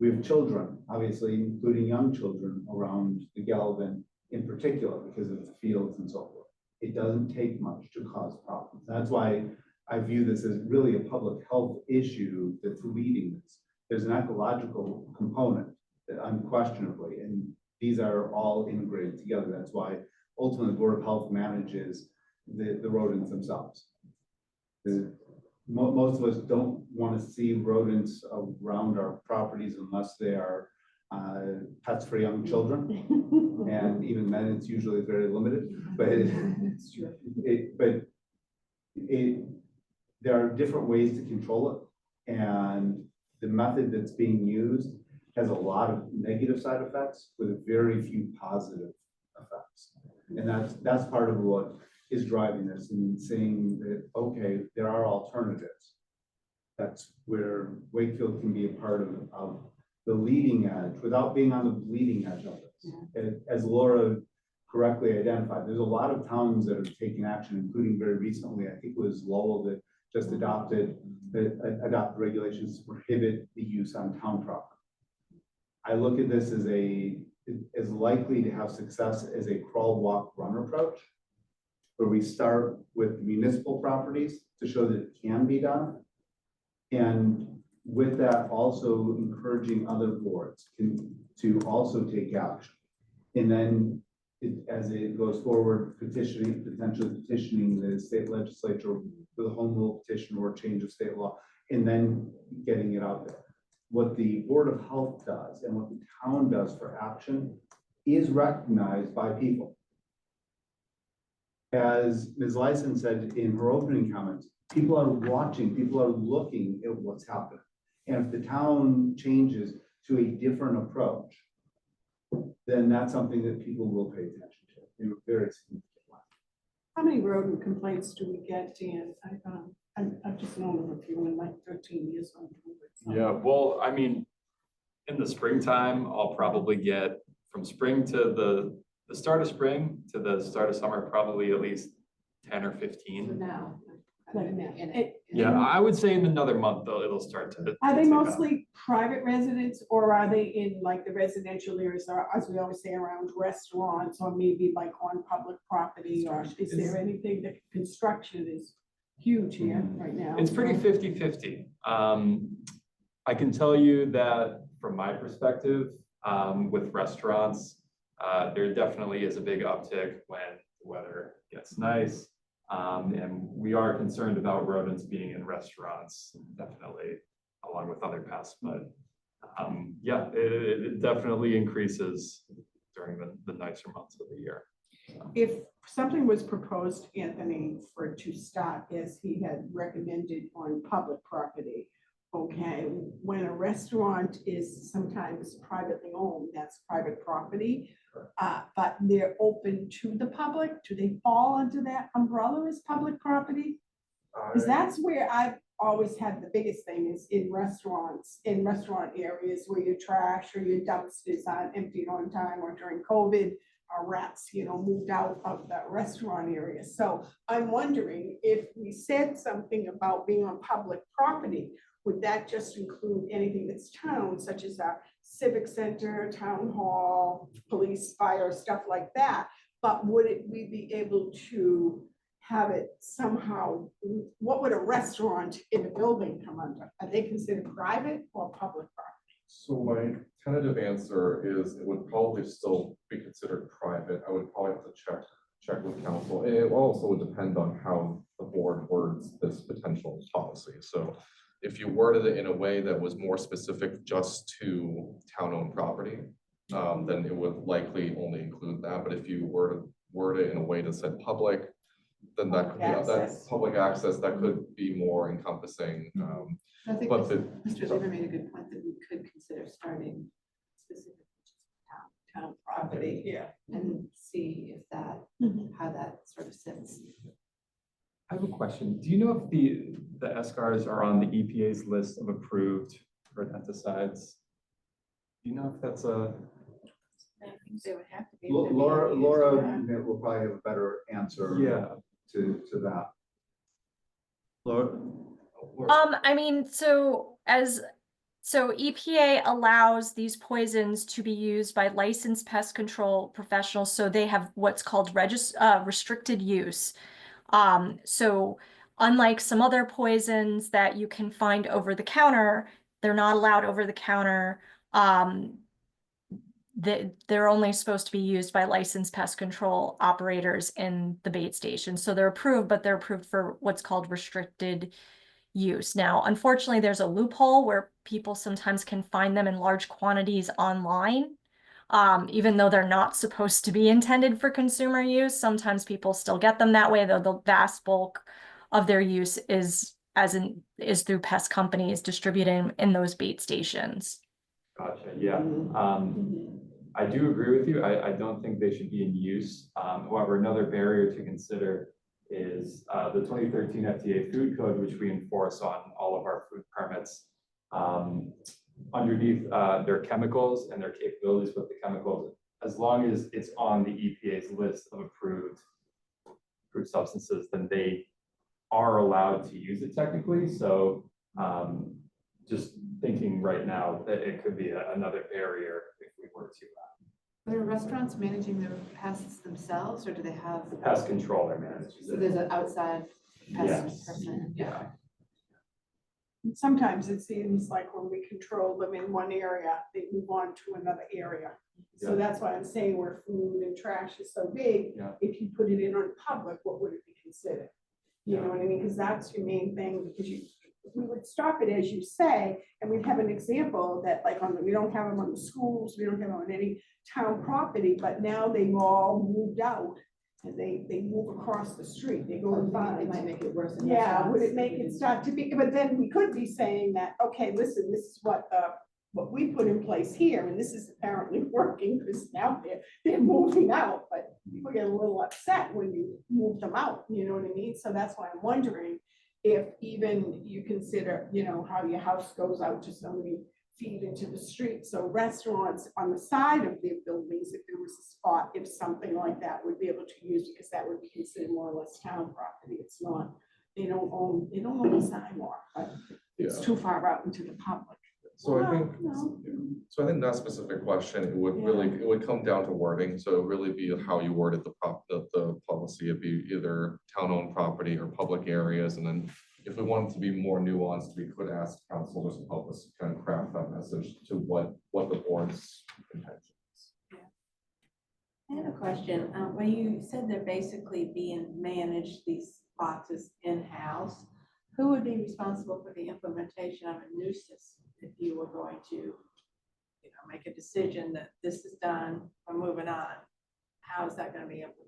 We have children, obviously, including young children around the Galvin in particular because of the fields and so forth. It doesn't take much to cause problems. That's why I view this as really a public health issue that's leading this. There's an ecological component that unquestionably, and these are all integrated together. That's why ultimately the Board of Health manages the rodents themselves. Most of us don't want to see rodents around our properties unless they are pets for young children. And even then, it's usually very limited, but there are different ways to control it. And the method that's being used has a lot of negative side effects with very few positive effects. And that's part of what is driving this and saying that, okay, there are alternatives. That's where Wakefield can be a part of the leading edge without being on the bleeding edge of this. As Laura correctly identified, there's a lot of towns that have taken action, including very recently, I think it was Lowell that just adopted regulations to prohibit the use on town property. I look at this as likely to have success as a crawl, walk, run approach, where we start with municipal properties to show that it can be done. And with that, also encouraging other boards to also take action. And then as it goes forward, potentially petitioning the state legislature with a home rule petition or change of state law, and then getting it out there. What the Board of Health does and what the town does for action is recognized by people. As Ms. Lyson said in her opening comments, people are watching, people are looking at what's happening. And if the town changes to a different approach, then that's something that people will pay attention to in a very significant way. How many rodent complaints do we get, Dan? I've just known of a few in like 13 years. Yeah, well, I mean, in the springtime, I'll probably get from spring to the start of spring to the start of summer, probably at least 10 or 15. Now. Like now. Yeah, I would say in another month though, it'll start to. Are they tick up. mostly private residents, or are they in like the residential areas, or as we always say, around restaurants, or maybe like on public property, or is there anything that construction is huge here right now? It's pretty 50-50. I can tell you that from my perspective, with restaurants, there definitely is a big uptick when the weather gets nice. And we are concerned about rodents being in restaurants, definitely, along with other pests. But yeah, it definitely increases during the nicer months of the year. So. If something was proposed, Anthony, to start as he had recommended on public property, okay, when a restaurant is sometimes privately owned, that's private property, but they're open to the public, do they fall under that umbrella as public property? Because that's where I've always had the biggest thing is in restaurants, in restaurant areas where your trash or your dumpsters aren't emptied on time, or during COVID, our rats, moved out of the restaurant area. So I'm wondering if we said something about being on public property, would that just include anything that's town, such as a civic center, town hall, police, fire, stuff like that? But would we be able to have it somehow, what would a restaurant in a building come under? Are they considered private or public property? So my tentative answer is it would probably still be considered private. I would probably have to check with council. It also would depend on how the board words this potential policy. So if you worded it in a way that was more specific just to town-owned property, then it would likely only include that. But if you were to word it in a way that said public, then that could be, that Access. public access, that could be more encompassing. I think But Mr. Lieber made a good point that we could consider starting specific town property Yeah. and see if that, how that sort of sits. I have a question. Do you know if the SCARs are on the EPA's list of approved rodenticides? Do you know if that's a, I think they would have to be. Laura will probably have a better answer yeah, to that. Laura? I mean, so EPA allows these poisons to be used by licensed pest control professionals, so they have what's called restricted use. So unlike some other poisons that you can find over the counter, they're not allowed over the counter. They're only supposed to be used by licensed pest control operators in the bait station. So they're approved, but they're approved for what's called restricted use. Now, unfortunately, there's a loophole where people sometimes can find them in large quantities online. Even though they're not supposed to be intended for consumer use, sometimes people still get them that way, though the vast bulk of their use is through pest companies distributing in those bait stations. gotcha, yeah. I do agree with you. I don't think they should be in use. However, another barrier to consider is the 2013 FDA food code, which we enforce on all of our food permits. Underneath their chemicals and their capabilities with the chemicals, as long as it's on the EPA's list of approved substances, then they are allowed to use it technically. So just thinking right now that it could be another barrier if we were to. Are restaurants managing their pests themselves, or do they have? The pest controller manages So it. there's an outside pest Yes. person. Yeah. Sometimes it seems like when we control them in one area, they move on to another area. So Yeah. that's why I'm saying where food and trash is so big, Yeah. if you put it in on public, what would it be considered? You know what I mean? Because that's your main thing, because we would stop it, as you say, and we'd have an example that like we don't have them on the schools, we don't have them on any town property, but now they've all moved out and they move across the street, they go and It find. might make it worse. in Yeah, would restaurants. it make it start to be, but then we could be saying that, okay, listen, this is what we put in place here, and this is apparently working, because now they're moving out, but people get a little upset when you move them out, you know what I mean? So that's why I'm wondering if even you consider, you know, how your house goes out to somebody feed into the street, so restaurants on the side of their buildings, if there was a spot, if something like that would be able to use, because that would be considered more or less town property, it's not, they don't own the sidewalk, but it's Yeah. too far out into the public. So I think, No. so I think that specific question, it would really, it would come down to wording. So it would really be how you worded the policy. It'd be either town-owned property or public areas. And then if we wanted to be more nuanced, we could ask council to help us kind of craft that message to what the board's intention is. I have a question. When you said they're basically being managed, these boxes in-house, who would be responsible for the implementation of a new system if you were going to, you know, make a decision that this is done, we're moving on? How is that going to be implemented?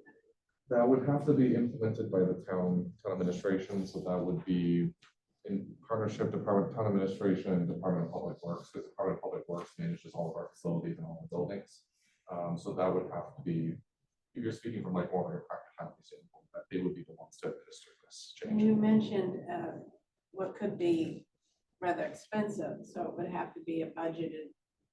That would have to be implemented by the town administration. So that would be in partnership, town administration and Department of Public Works, because Department of Public Works manages all of our facilities and all the buildings. So that would have to be, if you're speaking from like more of a practicality standpoint, that they would be the ones to administer this change. You mentioned what could be rather expensive, so it would have to be a budgeted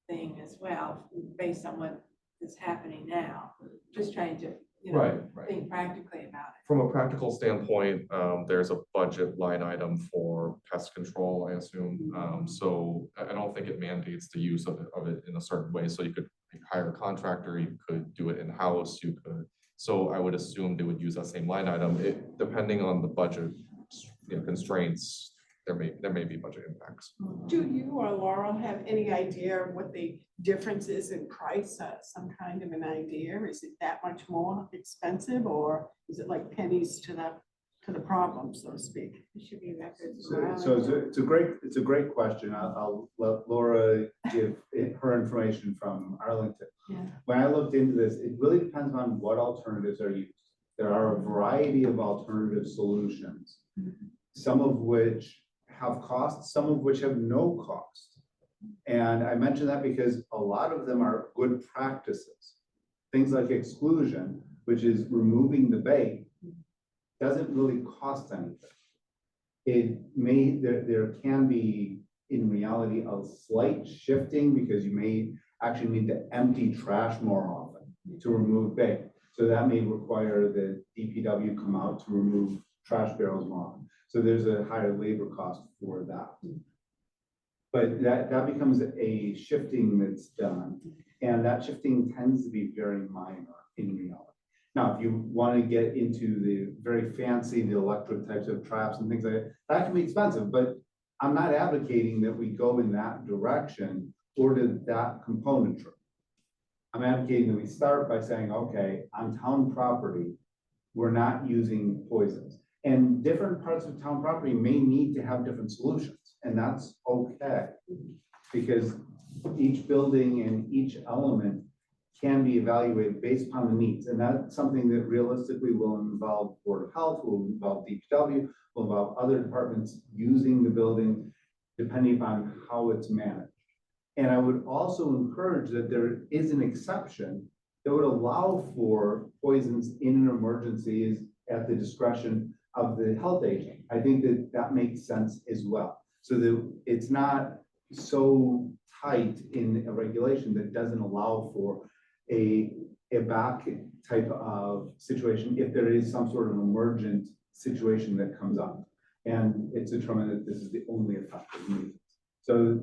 thing as well, based on what is happening now. Just trying to, you know, Right. think practically about it. From a practical standpoint, there's a budget line item for pest control, I assume. So I don't think it mandates the use of it in a certain way. So you could hire a contractor, you could do it in-house, you could. So I would assume they would use that same line item. Depending on the budget, you know, constraints, there may be budget impacts. Do you or Laurel have any idea of what the difference is in price? Some kind of an idea? Is it that much more expensive, or is it like pennies to the to the problem, so to speak. It should be records. It's a great question. I'll let Laura give her information from Arlington. Yeah. When I looked into this, it really depends on what alternatives are used. There are a variety of alternative solutions, some of which have costs, some of which have no cost. And I mention that because a lot of them are good practices. Things like exclusion, which is removing the bait, doesn't really cost anything. There can be, in reality, a slight shifting because you may actually need to empty trash more often to remove bait. So that may require the DPW come out to remove trash barrels more often. So there's a higher labor cost for that. But that becomes a shifting that's done. And that shifting tends to be very minor in reality. Now, if you want to get into the very fancy, the electric types of traps and things like that, that can be expensive, but I'm not advocating that we go in that direction or to that componentry. I'm advocating that we start by saying, okay, on town property, we're not using poisons. And different parts of town property may need to have different solutions, and that's okay. Because each building and each element can be evaluated based upon the needs. And that's something that realistically will involve Board of Health, will involve DPW, will involve other departments using the building, depending upon how it's managed. And I would also encourage that there is an exception that would allow for poisons in an emergency at the discretion of the health agent. I think that that makes sense as well. So that it's not so tight in a regulation that doesn't allow for a back type of situation if there is some sort of emergent situation that comes up and it's determined that this is the only effective means. So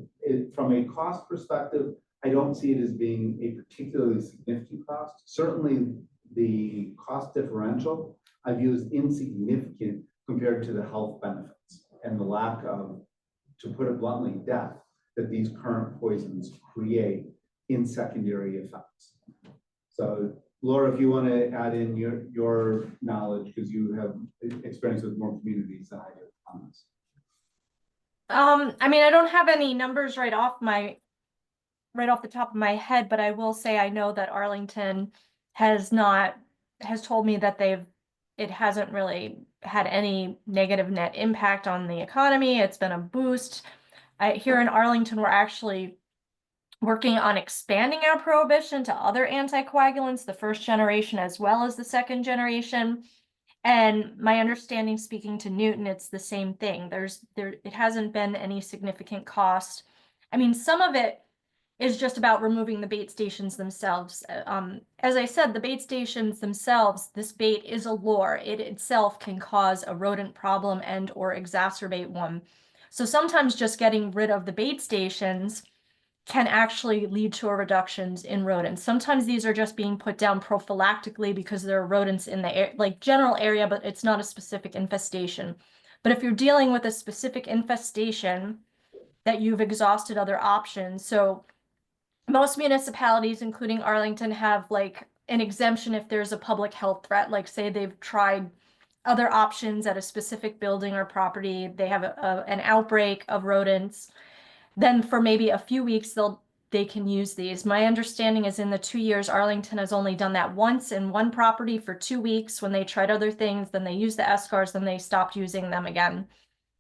from a cost perspective, I don't see it as being a particularly significant cost. Certainly the cost differential I view as insignificant compared to the health benefits and the lack of, to put it bluntly, death that these current poisons create in secondary effects. So Laura, if you want to add in your knowledge, because you have experience with more communities than I do on this. I mean, I don't have any numbers right off the top of my head, but I will say I know that Arlington has told me that it hasn't really had any negative net impact on the economy. It's been a boost. Here in Arlington, we're actually working on expanding our prohibition to other anticoagulants, the first generation as well as the second generation. And my understanding, speaking to Newton, it's the same thing. It hasn't been any significant cost. I mean, some of it is just about removing the bait stations themselves. As I said, the bait stations themselves, this bait is a lure. It itself can cause a rodent problem and or exacerbate one. So sometimes just getting rid of the bait stations can actually lead to a reductions in rodents. Sometimes these are just being put down prophylactically because there are rodents in the general area, but it's not a specific infestation. But if you're dealing with a specific infestation that you've exhausted other options, so most municipalities, including Arlington, have like an exemption if there's a public health threat, like say they've tried other options at a specific building or property, they have an outbreak of rodents, then for maybe a few weeks they can use these. My understanding is in the 2 years, Arlington has only done that once in one property for 2 weeks when they tried other things, then they used the SCARs, then they stopped using them again.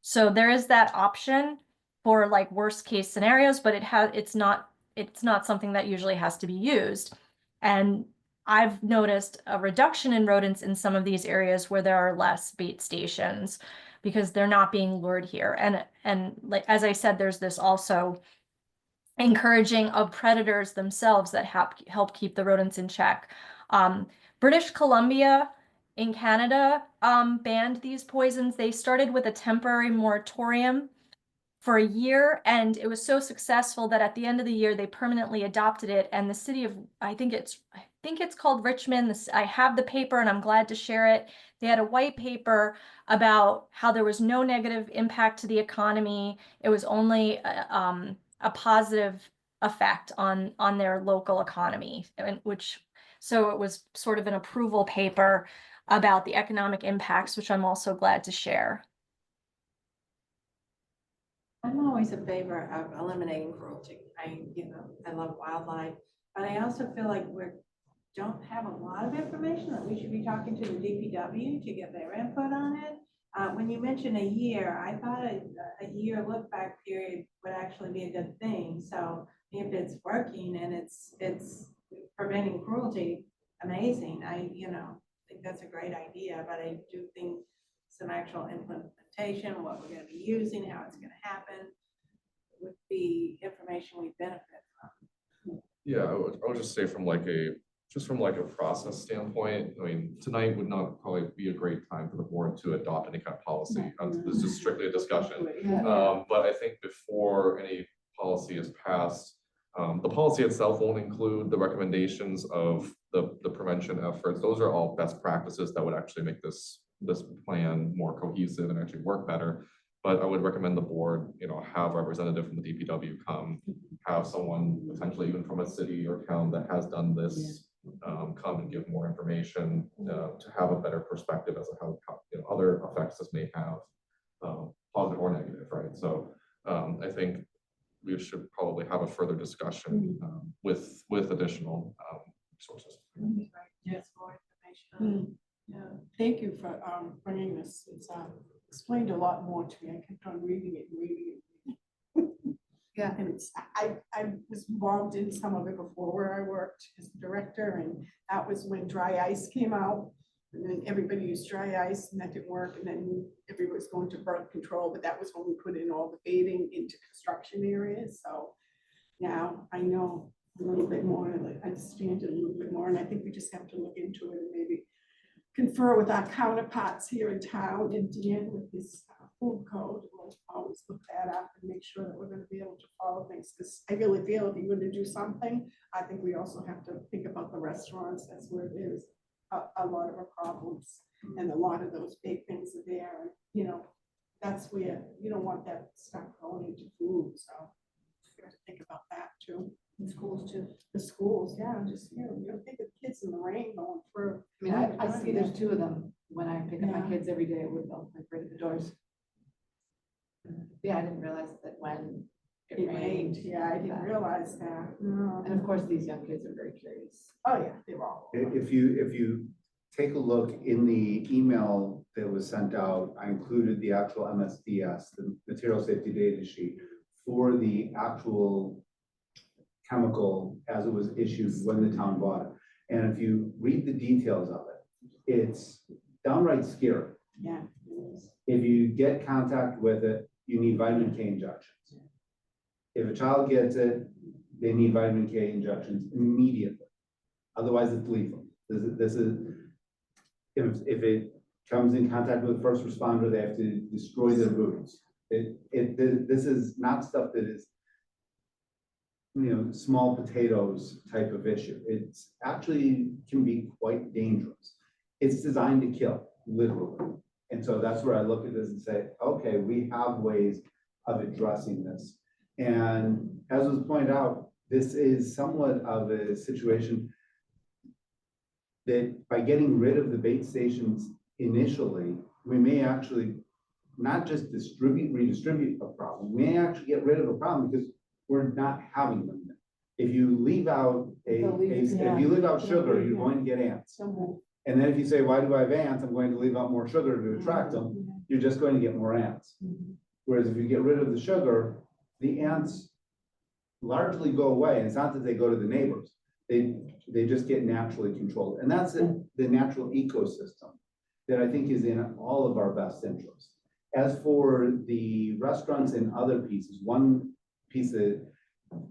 So there is that option for like worst case scenarios, but it's not something that usually has to be used. And I've noticed a reduction in rodents in some of these areas where there are less bait stations because they're not being lured here. And like, as I said, there's this also encouraging of predators themselves that help keep the rodents in check. British Columbia in Canada banned these poisons. They started with a temporary moratorium for a year, and it was so successful that at the end of the year they permanently adopted it. And the city of, I think it's called Richmond. I have the paper and I'm glad to share it. They had a white paper about how there was no negative impact to the economy. It was only a positive effect on their local economy, so it was sort of an approval paper. about the economic impacts, which I'm also glad to share. I'm always in favor of eliminating cruelty. I love wildlife, but I also feel like don't have a lot of information that we should be talking to the DPW to get their input on it. When you mention a year, I thought a year look back period would actually be a good thing. So if it's working and it's preventing cruelty, amazing. I think that's a great idea, but I do think some actual implementation, what we're going to be using, how it's going to happen, would be information we benefit from. Yeah, I would just say from like a process standpoint, I mean, tonight would not probably be a great time for the board to adopt any kind of policy. This is strictly a discussion. But I think before any policy is passed, the policy itself won't include the recommendations of the prevention efforts. Those are all best practices that would actually make this plan more cohesive and actually work better. But I would recommend the board, have a representative from the DPW come, have someone potentially even from a city or town that has done this come and give more information to have a better perspective as to how other effects this may have, positive or negative, right? So I think we should probably have a further discussion with additional sources. Yes, more information. Yeah, thank you for bringing this. It's explained a lot more to me. I kept on reading it and reading it. Yeah. And I was involved in some of it before where I worked as a director, and that was when dry ice came out. And then everybody used dry ice and that didn't work. And then everybody was going to birth control, but that was when we put in all the baiting into construction areas. So now I know a little bit more, I understand it a little bit more, and I think we just have to look into it and maybe confer with our counterparts here in town and deal with this food code. We'll always look that up and make sure that we're going to be able to follow things, because I really feel if you're going to do something, I think we also have to think about the restaurants. That's where there's a lot of our problems, and a lot of those big things are there, and that's where you don't want that stuff going into food. So we have to think about that too. In schools too. The schools, yeah, just think of kids in the rain going through. I mean, I see there's two of them when I pick up my kids every day at Woodville, like right at the doors. Yeah, I didn't realize that when it rained. Yeah, I didn't realize that. No. And of course, these young kids are very curious. Oh, yeah, they were all. If you take a look in the email that was sent out, I included the actual MSDS, the material safety data sheet for the actual chemical as it was issued when the town bought it. And if you read the details of it, it's downright scary. Yeah. If you get contact with it, you need vitamin K injections. If a child gets it, they need vitamin K injections immediately. Otherwise, it's lethal. This is if it comes in contact with a first responder, they have to destroy their boots. This is not stuff that is small potatoes type of issue. It's actually can be quite dangerous. It's designed to kill, literally. And so that's where I look at this and say, okay, we have ways of addressing this. And as was pointed out, this is somewhat of a situation that by getting rid of the bait stations initially, we may actually not just redistribute a problem, we may actually get rid of a problem because we're not having them. If you leave out if you leave out sugar, you're going to get ants. And then if you say, why do I have ants? I'm going to leave out more sugar to attract them. You're just going to get more ants. Whereas if you get rid of the sugar, the ants largely go away. And it's not that they go to the neighbors. They just get naturally controlled. And that's the natural ecosystem that I think is in all of our best interests. As for the restaurants and other pieces, one piece that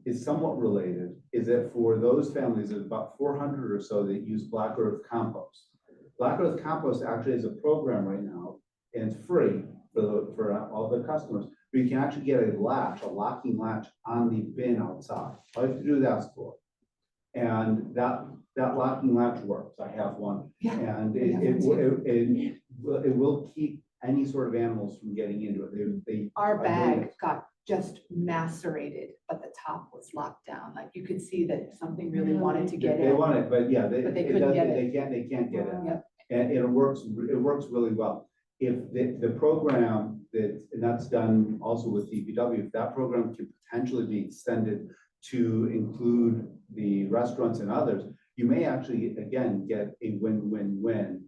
is somewhat related is that for those families, there's about 400 or so that use Black Earth compost. Black Earth compost actually is a program right now, and it's free for all the customers, where you can actually get a locking latch on the bin outside. All you have to do is ask for it. And that locking latch works. I have one. Yeah. And it will keep any sort of animals from getting into it. Our bag got just macerated, but the top was locked down. Like you could see that something really wanted to get in. They want it, but yeah, But they couldn't get it. They can't get it. Yep. And it works really well. If the program and that's done also with DPW, if that program can potentially be extended to include the restaurants and others, you may actually, again, get a win-win-win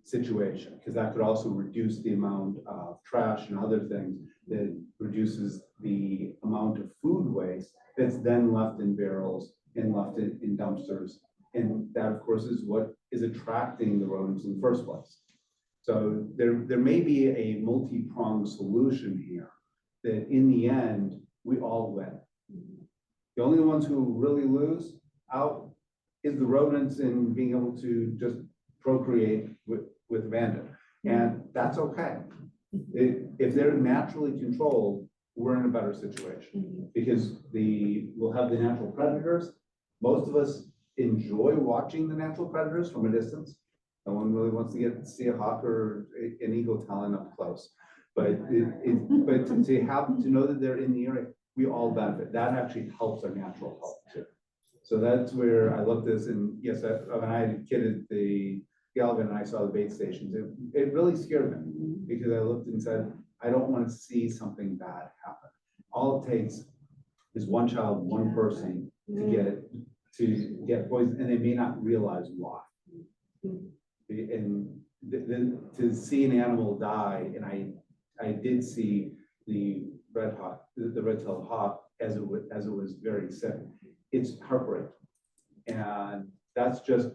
situation, because that could also reduce the amount of trash and other things that reduces the amount of food waste that's then left in barrels and left in dumpsters. And that, of course, is what is attracting the rodents in the first place. So there may be a multi-pronged solution here that in the end, we all win. The only ones who really lose out is the rodents in being able to just procreate with abandon. And that's okay. If they're naturally controlled, we're in a better situation because we'll have the natural predators. Most of us enjoy watching the natural predators from a distance. No one really wants to get to see a hawk or an eagle talon up close. But to know that they're in the area, we all benefit. That actually helps our natural health too. So that's where I looked at this, and yes, when I had a kid at the Galvin and I saw the bait stations, it really scared me because I looked and said, I don't want to see something bad happen. All it takes is one child, one person to get poisoned, and they may not realize why. And then to see an animal die, and I did see the red-tailed hawk as it was very sick. It's heartbreaking, and that's just,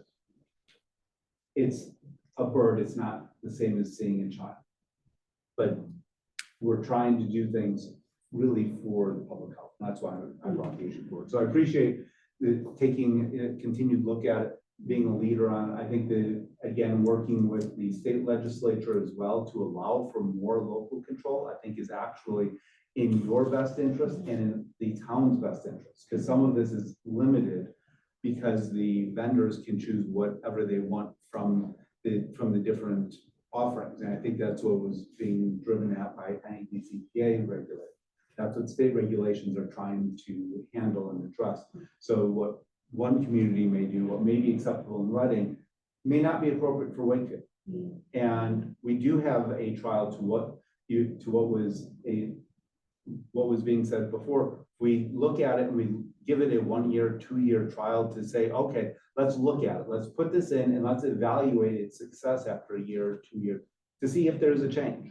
it's a bird. It's not the same as seeing a child, but we're trying to do things really for the public health. That's why I brought the issue forward. So I appreciate taking a continued look at it, being a leader on it. I think that, again, working with the state legislature as well to allow for more local control, I think is actually in your best interest and in the town's best interest, because some of this is limited because the vendors can choose whatever they want from the different offerings. And I think that's what was being driven at by NEDCPA regulator. That's what state regulations are trying to handle and address. So what one community may do, what may be acceptable in Reading, may not be appropriate for Wakefield. And we do have a trial to what was being said before. We look at it and we give it a 1 year, 2 year trial to say, okay, let's look at it. Let's put this in and let's evaluate its success after a year or 2 years to see if there's a change.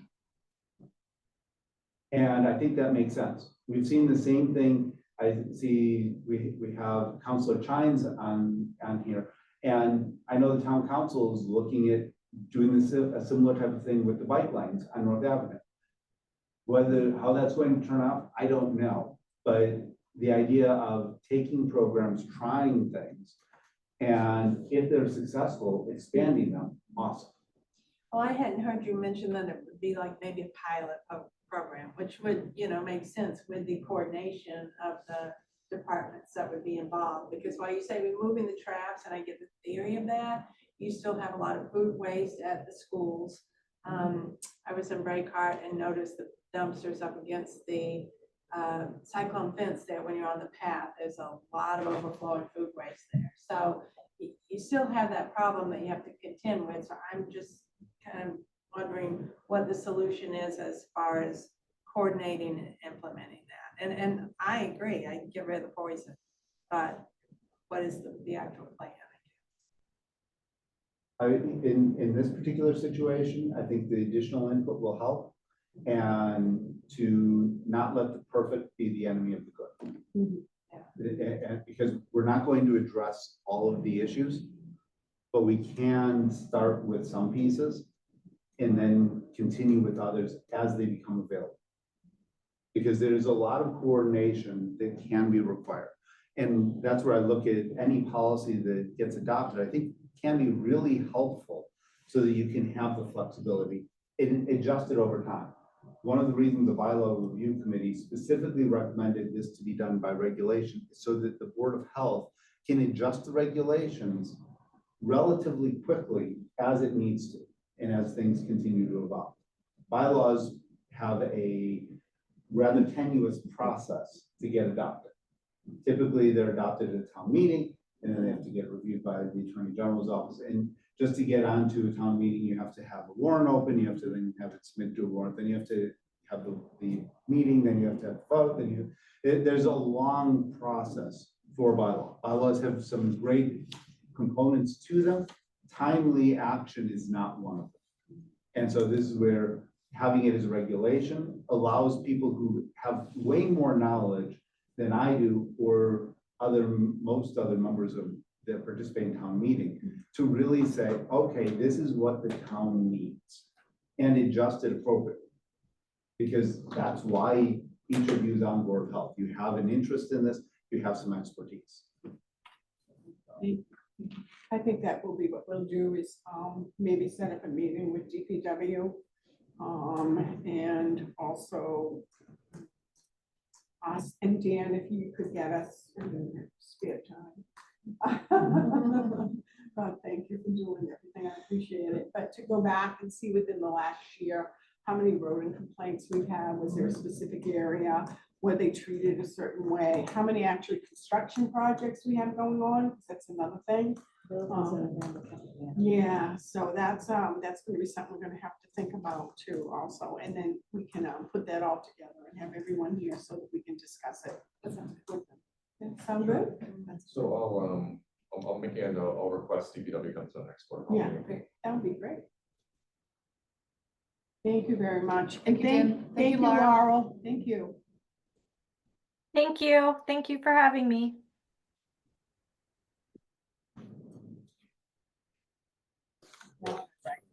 And I think that makes sense. We've seen the same thing. I see we have Councilor Chines on here, and I know the town council is looking at doing this, a similar type of thing with the bike lanes on North Avenue. How that's going to turn out, I don't know. But the idea of taking programs, trying things, and if they're successful, expanding them, awesome. Well, I hadn't heard you mention that it would be like maybe a pilot program, which would, make sense with the coordination of the departments that would be involved. Because while you say removing the traps, and I get the theory of that, you still have a lot of food waste at the schools. I was in Braycart and noticed the dumpsters up against the cyclone fence there. When you're on the path, there's a lot of overflowing food waste there. So you still have that problem that you have to contend with. So I'm just kind of wondering what the solution is as far as coordinating and implementing that. And I agree, I can get rid of the poison, but what is the actual plan? In this particular situation, I think the additional input will help, and to not let the perfect be the enemy of the good. And because we're not going to address all of the issues, but we can start with some pieces and then continue with others as they become available. Because there's a lot of coordination that can be required. And that's where I look at any policy that gets adopted, I think can be really helpful so that you can have the flexibility and adjust it over time. One of the reasons the bylaw review committee specifically recommended this to be done by regulation is so that the Board of Health can adjust the regulations relatively quickly as it needs to and as things continue to evolve. Bylaws have a rather tenuous process to get adopted. Typically, they're adopted at a town meeting, and then they have to get reviewed by the Attorney General's office. And just to get onto a town meeting, you have to have a warrant open, you have to then have it submitted to a warrant, then you have to have the meeting, then you have to have a vote, then there's a long process for bylaw. Bylaws have some great components to them. Timely action is not one of them. And so this is where having it as a regulation allows people who have way more knowledge than I do, or most other members of that participate in town meeting, to really say, okay, this is what the town needs, and adjust it appropriately. Because that's why each of you is on Board of Health. You have an interest in this, you have some expertise. I think that will be what we'll do is maybe set up a meeting with DPW and also us and Dan, if you could get us in your spare time. Thank you for doing everything. I appreciate it. But to go back and see within the last year, how many rodent complaints we have, was there a specific area where they treated a certain way? How many actually construction projects we have going on? 'Cause that's another thing. Yeah, so that's gonna be something we're gonna have to think about too also. And then we can put that all together and have everyone here so that we can discuss it with them. That sound good? So I'll make it, I'll request DPW comes to the next board. Yeah, great. That would be great. Thank you very much. And Thank you, Jen. Thank thank you, you, Laura. Laurel. Thank you. Thank you. Thank you for having me.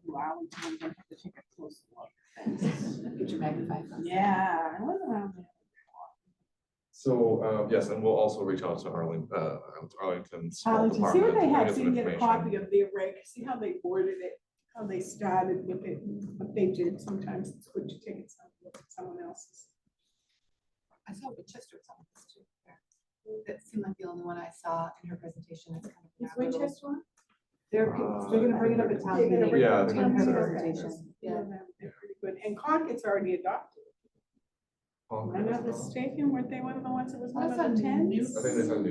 Wow, I'm gonna have to take a close look. Get your magnifying glass. Yeah, I wasn't around there. So, yes, and we'll also reach out to Arlington's. health See what they department to had, get so some you can get a information. copy of their reg, see how they worded it, how they started with it, what they did. Sometimes it's good to take it, look at someone else's. I saw Winchester was on this too. That seemed like the only one I saw in her presentation. It's kind of. Is Winchester one? They're gonna bring it up at town They're gonna meeting. bring it up Yeah, at it's town gonna be meeting. presentation. Yeah. They're pretty good. And Concord's already adopted. If I'm not mistaken, weren't they one of the ones that was one of the 10? I think they said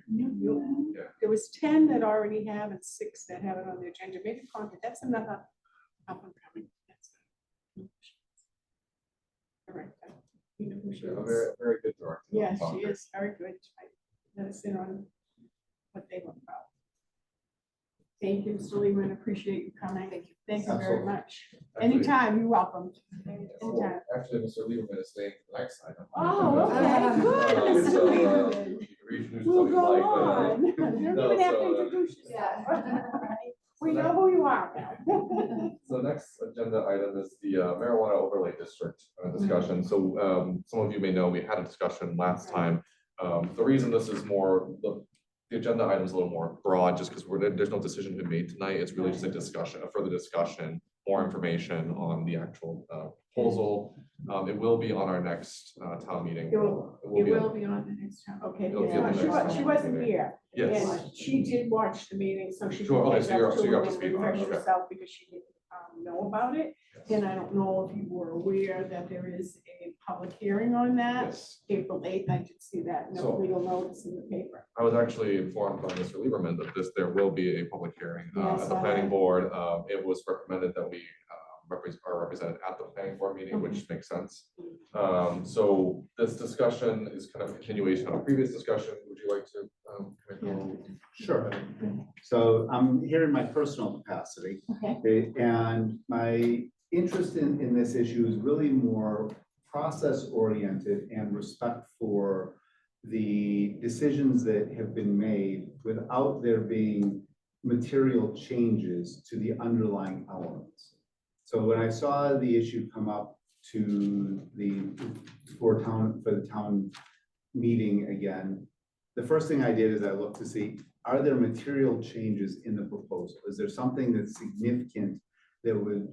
new. Yeah. There was 10 that already have and 6 that have it on their agenda. Maybe Concord, that's another up and coming. Director. You know who she A is. very, very good director. Yeah, she is very good. Let us in on what they look about. Thank you, Mr. Lehman. Appreciate you coming. Thank you. Thank you very Absolutely. much. Actually- Anytime, you're welcome. So, Anytime. actually, Mr. Lieberman is staying for the next item. Oh, okay, good, Mr. So, Lieberman. you can reintroduce We'll yourself go if you'd on. like, You don't no, even have to so, introduce yourself. We so know who you are now. So next agenda item is the marijuana overlay district discussion. So some of you may know, we had a discussion last time. The reason this is more, the agenda item is a little more broad, just because there's no decision to be made tonight. It's really just a discussion, a further discussion, more information on the actual proposal. It will be on our next town meeting. It will be on the next time. Okay. It'll be on the She next she town wasn't meeting. here. Yes. And she did watch the meeting, so she. Sure, okay, can so catch you're up up- so to you're up it to and speed on it, refresh okay. herself because she didn't know about it. And I don't know if you were aware that there is a public hearing on that. Yes. April 8th, I did see that, no So- legal notice in the paper. I was actually informed by Mr. Lieberman that there will be a public hearing Yes, at the I planning have. board. It was recommended that we are represented at the planning board meeting, Okay. which makes sense. So this discussion is kind of a continuation of a previous discussion. Would you like to? Sure. So I'm here in my personal capacity. Okay. And my interest in this issue is really more process oriented and respect for the decisions that have been made without there being material changes to the underlying elements. So when I saw the issue come up to for the town meeting again, the first thing I did is I looked to see, are there material changes in the proposal? Is there something that's significant that would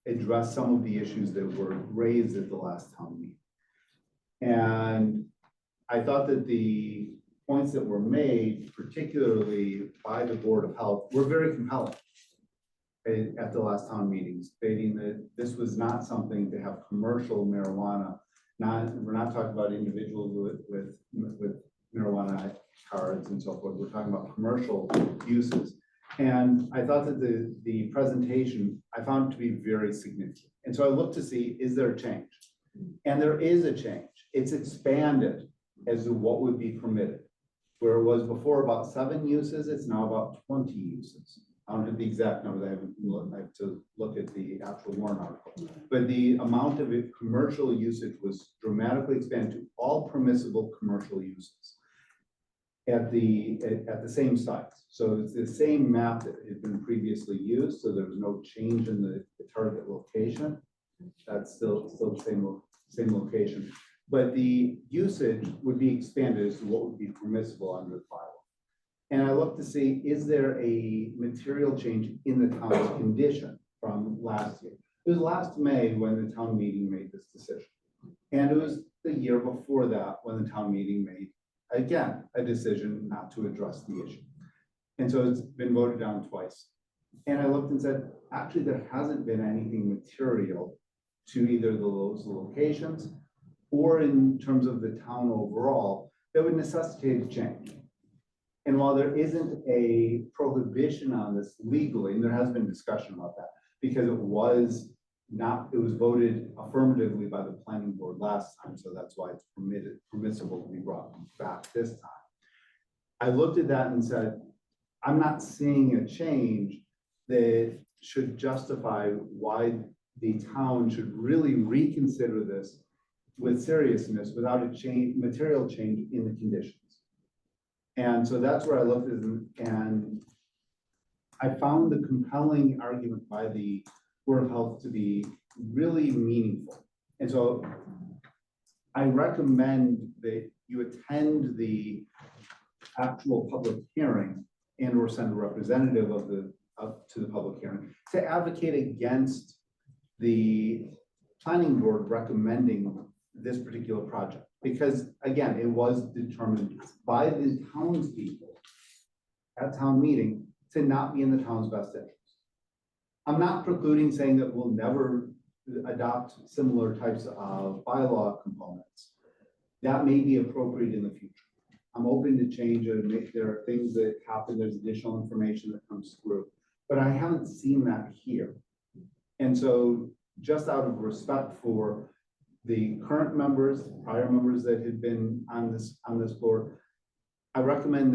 address some of the issues that were raised at the last town meeting? And I thought that the points that were made, particularly by the Board of Health, were very compelling at the last town meeting, stating that this was not something to have commercial marijuana. We're not talking about individuals with marijuana cards and so forth. We're talking about commercial uses. And I thought that the presentation, I found to be very significant. And so I looked to see, is there a change? And there is a change. It's expanded as to what would be permitted. Where it was before about 7 uses, it's now about 20 uses. I don't have the exact number, I have to look at the actual warrant article. But the amount of commercial usage was dramatically expanded to all permissible commercial uses at the same sites. So it's the same map that had been previously used, so there was no change in the target location. That's still the same location. But the usage would be expanded as to what would be permissible under the bylaw. And I looked to see, is there a material change in the town's condition from last year? It was last May when the town meeting made this decision. And it was the year before that when the town meeting made, again, a decision not to address the issue. And so it's been voted down twice. And I looked and said, actually, there hasn't been anything material to either those locations or in terms of the town overall that would necessitate a change. And while there isn't a prohibition on this legally, and there has been discussion about that, because it was voted affirmatively by the planning board last time, so that's why it's permissible to be brought back this time. I looked at that and said, I'm not seeing a change that should justify why the town should really reconsider this with seriousness without a material change in the conditions. And so that's where I looked at it, and I found the compelling argument by the Board of Health to be really meaningful. And so I recommend that you attend the actual public hearing and or send a representative to the public hearing to advocate against the planning board recommending this particular project. Because again, it was determined by the townspeople at town meeting to not be in the town's best interest. I'm not precluding saying that we'll never adopt similar types of bylaw components. That may be appropriate in the future. I'm open to change it, and if there are things that happen, there's additional information that comes through, but I haven't seen that here. And so just out of respect for the current members, prior members that had been on this board, I recommend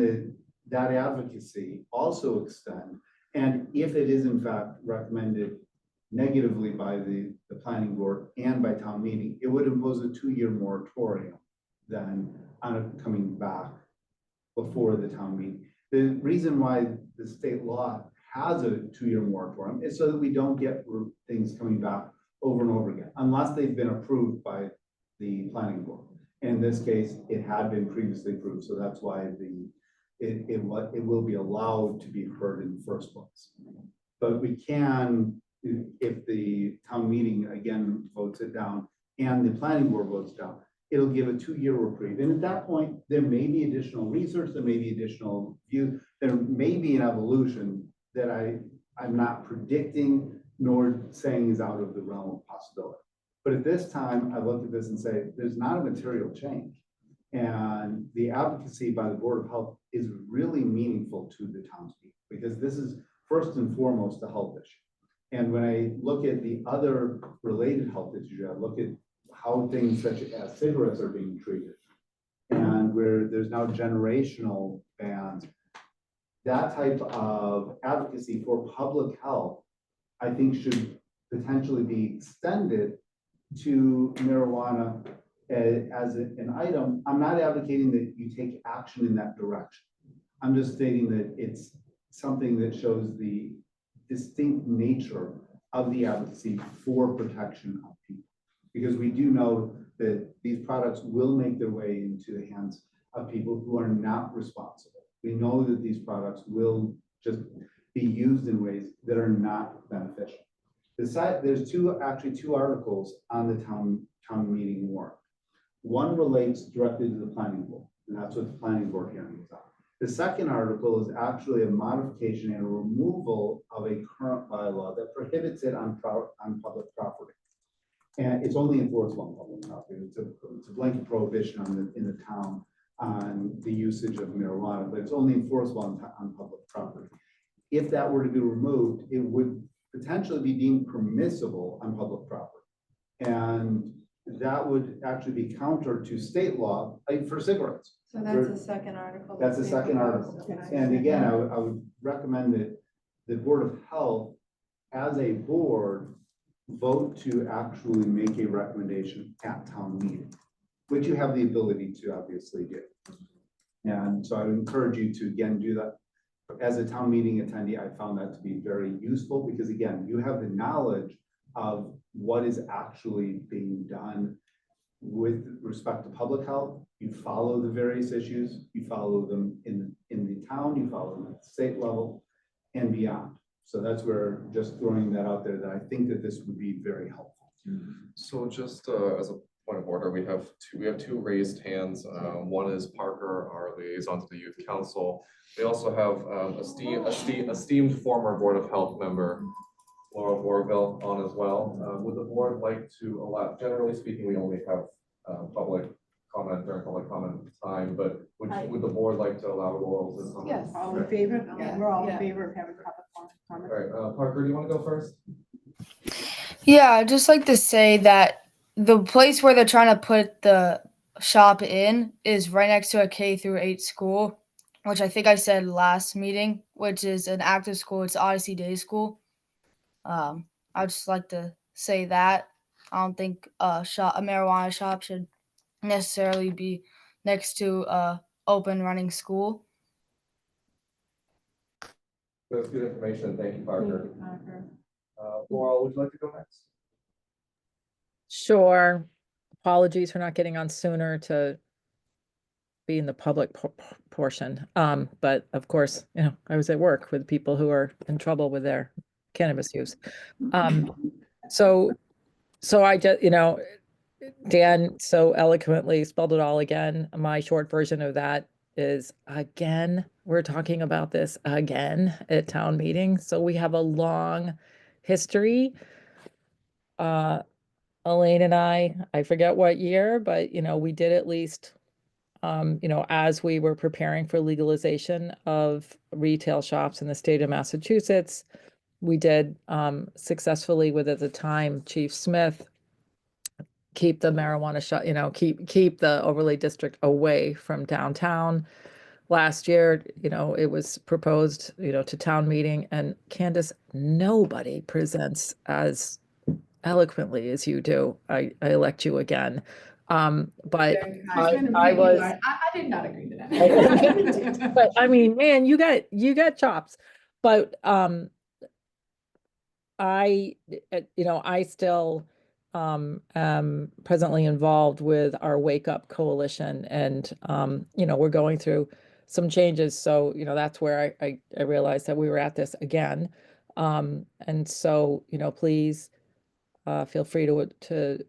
that advocacy also extend. And if it is in fact recommended negatively by the planning board and by town meeting, it would impose a 2-year moratorium then on it coming back before the town meeting. The reason why the state law has a 2-year moratorium is so that we don't get things coming back over and over again, unless they've been approved by the planning board. In this case, it had been previously approved, so that's why it will be allowed to be heard in the first place. But we can, if the town meeting again votes it down and the planning board votes down, it'll give a 2-year reprieve. And at that point, there may be additional research, there may be additional view, there may be an evolution that I'm not predicting nor saying is out of the realm of possibility. But at this time, I look at this and say, there's not a material change. And the advocacy by the Board of Health is really meaningful to the townspeople, because this is first and foremost a health issue. And when I look at the other related health issues, I look at how things such as cigarettes are being treated, and where there's now generational bans, that type of advocacy for public health, I think should potentially be extended to marijuana as an item. I'm not advocating that you take action in that direction. I'm just stating that it's something that shows the distinct nature of the advocacy for protection of people. Because we do know that these products will make their way into the hands of people who are not responsible. We know that these products will just be used in ways that are not beneficial. There's actually two articles on the town meeting warrant. One relates directly to the planning board, and that's what the planning board hearing is on. The second article is actually a modification and a removal of a current bylaw that prohibits it on public property. And it's only enforceable on public property. It's a blanket prohibition in the town on the usage of marijuana, but it's only enforceable on public property. if that were to be removed, it would potentially be deemed permissible on public property. And that would actually be counter to state law, like for cigarettes. So that's the second article. That's the being second proposed. article. Okay. And again, I would recommend that the Board of Health, as a board, vote to actually make a recommendation at town meeting, which you have the ability to obviously do. And so I would encourage you to, again, do that. As a town meeting attendee, I found that to be very useful because, again, you have the knowledge of what is actually being done with respect to public health. You follow the various issues, you follow them in the town, you follow them at the state level and beyond. So that's where, just throwing that out there, that I think that this would be very helpful. So just as a point of order, we have two raised hands. One is Parker, our liaison to the Youth Council. We also have esteemed former Board of Health member, Laura Borville, on as well. Would the board like to allow, generally speaking, we only have public comment during public comment time, but would the board like to allow Laurel to comment? Yes. All in favor? Yeah, we're all in Yeah. favor of having public comment. All right, Parker, do you want to go first? Yeah, I'd just like to say that the place where they're trying to put the shop in is right next to a K through 8 school, which I think I said last meeting, which is an active school. It's Odyssey Day School. I'd just like to say that. I don't think a marijuana shop should necessarily be next to a open running school. That's good information. Thank you, Parker. Thank you, Parker. Laurel, would you like to go next? Sure. Apologies for not getting on sooner to be in the public portion. But of course, I was at work with people who are in trouble with their cannabis use. So I just, Dan so eloquently spelled it all again. My short version of that is, again, we're talking about this again at town meeting. So we have a long history. Elaine and I forget what year, but we did at least, as we were preparing for legalization of retail shops in the state of Massachusetts, we did successfully with, at the time, Chief Smith, keep the marijuana shop, keep the overlay district away from downtown. Last year, it was proposed, to town meeting, and Candace, nobody presents as eloquently as you do. I elect you again. But I was, I did not agree to that. but I mean, man, you got chops. But I still am presently involved with our Wake Up Coalition, and we're going through some changes. So that's where I realized that we were at this again. And so please feel free to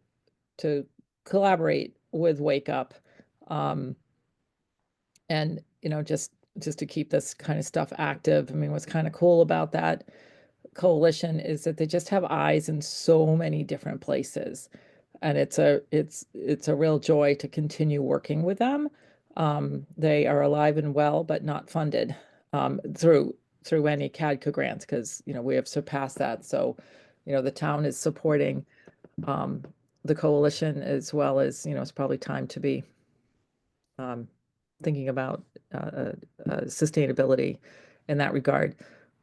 collaborate with Wake Up, and just to keep this kind of stuff active. I mean, what's kind of cool about that coalition is that they just have eyes in so many different places, and it's a real joy to continue working with them. They are alive and well, but not funded through any CADCA grants, because we have surpassed that. So the town is supporting the coalition, as well as it's probably time to be thinking about sustainability in that regard.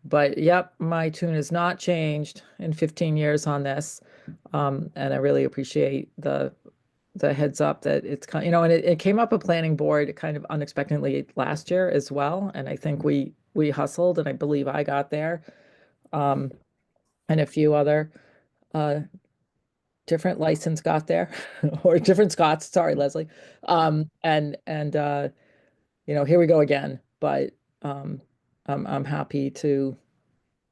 But yep, my tune has not changed in 15 years on this, and I really appreciate the heads up that it's kind, and it came up a planning board kind of unexpectedly last year as well, and I think we hustled, and I believe I got there, and a few other different license got there, or different Scots. Sorry, Leslie. And here we go again. But I'm happy to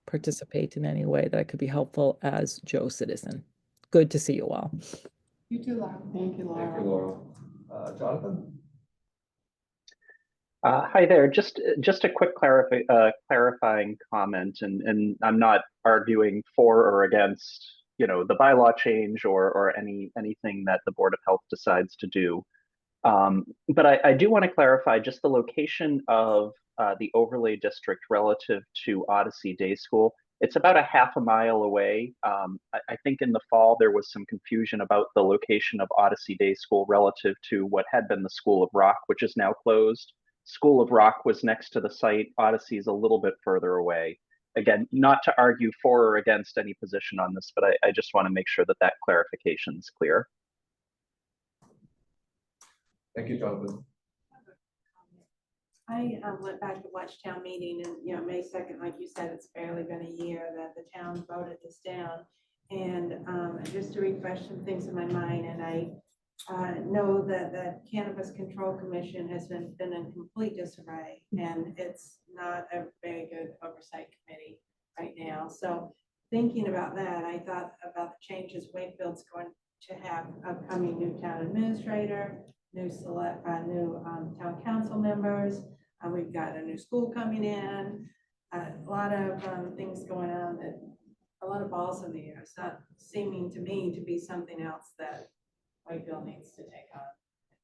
participate in any way that I could be helpful as Joe citizen. Good to see you all. You too, Laura. Thank you, Laura. Thank you, Laurel. Jonathan? Hi there. Just a quick clarifying comment, and I'm not arguing for or against, the bylaw change or anything that the Board of Health decides to do. But I do want to clarify just the location of the overlay district relative to Odyssey Day School. It's about a half a mile away. I think in the fall there was some confusion about the location of Odyssey Day School relative to what had been the School of Rock, which is now closed. School of Rock was next to the site. Odyssey is a little bit further away. Again, not to argue for or against any position on this, but I just want to make sure that that clarification is clear. Thank you, Jonathan. I went back to watch town meeting and, you know, May 2nd, like you said, it's barely been a year that the town voted this down. And just to refresh some things in my mind, and I know that the Cannabis Control Commission has been in complete disarray, and it's not a very good oversight committee right now. So thinking about that, I thought about the changes Wakefield's going to have: upcoming new town administrator, new town council members. We've got a new school coming in, a lot of things going on, that a lot of balls in the air. It's not seeming to me to be something else that Wakefield needs to take on at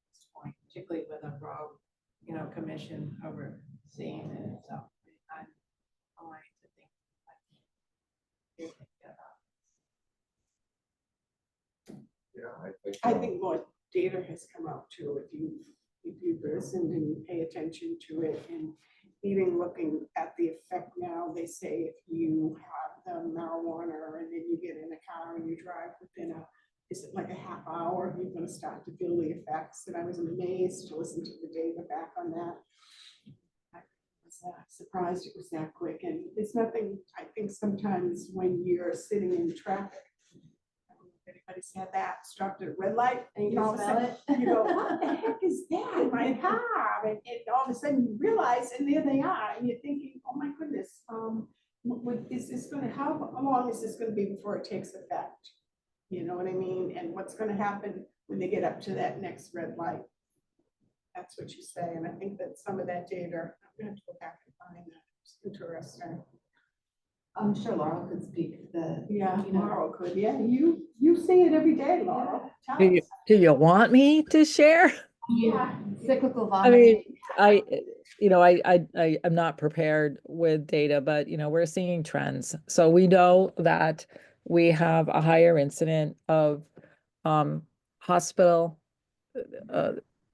this point, particularly with a rogue, you know, commission overseeing it. So I'm wanting to think Yeah, I think more data has come out too, if you listen and pay attention to it, and even looking at the effect now, they say if you have the marijuana and then you get in a car and you drive within is it like a half hour, you're gonna start to feel the effects. And I was amazed to listen to the data back on that. I was surprised it was that quick, and it's nothing. I think sometimes when you're sitting in traffic, everybody's had that, stopped at a red light, and You all of a smell sudden, it? you go, what the heck is that in my car? And all of a sudden you realize, and there they are, and you're thinking, oh my goodness, is this gonna, how long is this gonna be before it takes effect? You know what I mean? And what's gonna happen when they get up to that next red light? That's what you say, and I think that some of that data, I'm gonna have to go back and find that. It's interesting. I'm sure Laurel could speak to the. Yeah, you know, Laurel could, yeah, you see it every day, Laurel. Tell Do you, us. do you want me to share? Yeah. cyclical I mean, vomiting. I'm not prepared with data, but we're seeing trends. So we know that we have a higher incident of hospital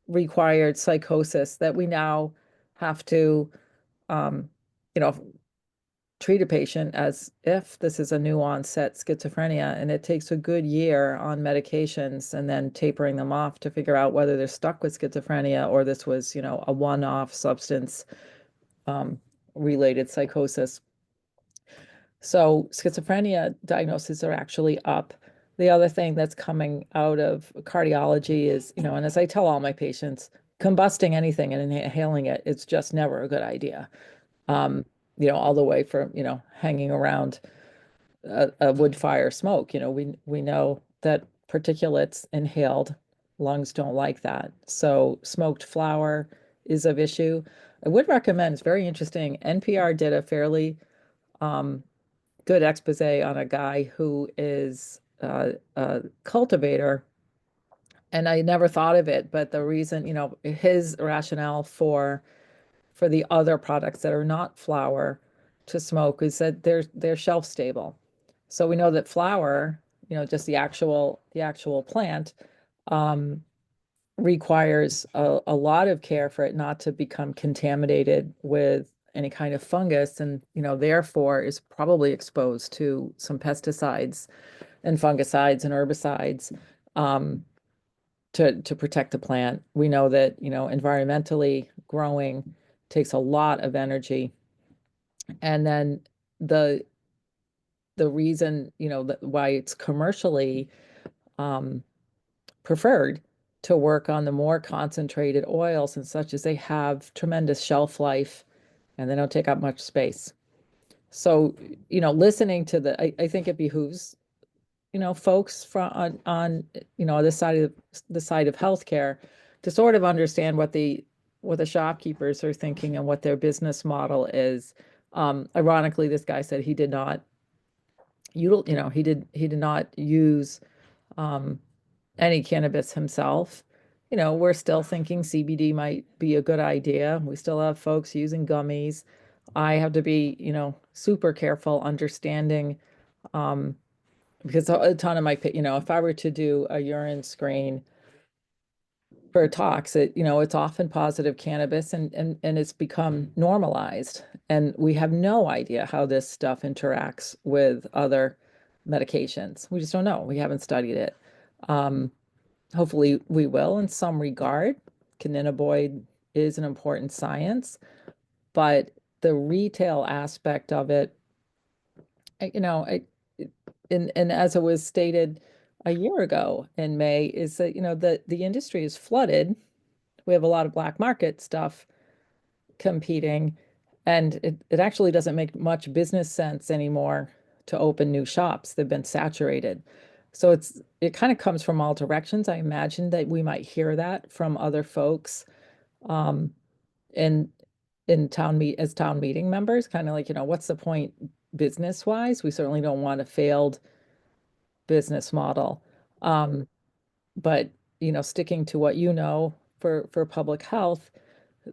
required psychosis that we now have to you know treat a patient as if this is a new onset schizophrenia, and it takes a good year on medications and then tapering them off to figure out whether they're stuck with schizophrenia or this was, a one-off substance related psychosis. So schizophrenia diagnoses are actually up. The other thing that's coming out of cardiology is, and as I tell all my patients, combusting anything and inhaling it, it's just never a good idea. All the way from, hanging around a wood fire smoke. We know that particulates inhaled, lungs don't like that. So smoked flower is of issue. I would recommend, it's very interesting, NPR did a fairly good expose on a guy who is a cultivator. And I never thought of it, but the reason, his rationale for the other products that are not flower to smoke is that they're shelf stable. So we know that flower, just the actual plant, requires a lot of care for it not to become contaminated with any kind of fungus, and therefore is probably exposed to some pesticides and fungicides and herbicides to protect the plant. We know that environmentally growing takes a lot of energy, and then the reason why it's commercially preferred to work on the more concentrated oils and such as they have tremendous shelf life and they don't take up much space. So, listening to I think it behooves, folks from on this side of healthcare to sort of understand what the shopkeepers are thinking and what their business model is. Ironically, this guy said he did not he did not use any cannabis himself. you know, we're still thinking CBD might be a good idea. We still have folks using gummies. I have to be, you know, super careful understanding, because a ton of my, you know, if I were to do a urine screen for a tox, it, you know, it's often positive cannabis and it's become normalized. And we have no idea how this stuff interacts with other medications. We just don't know. We haven't studied it. Hopefully we will in some regard. Cannabinoid is an important science, but the retail aspect of it, you know, and as it was stated a year ago in May, is that, you know, the industry is flooded. We have a lot of black market stuff competing, and it actually doesn't make much business sense anymore to open new shops. They've been saturated. So it kind of comes from all directions. I imagine that we might hear that from other folks um, in town meeting members, kind of like, you know, what's the point business wise? We certainly don't want a failed business model. But, you know, sticking to what you know for public health,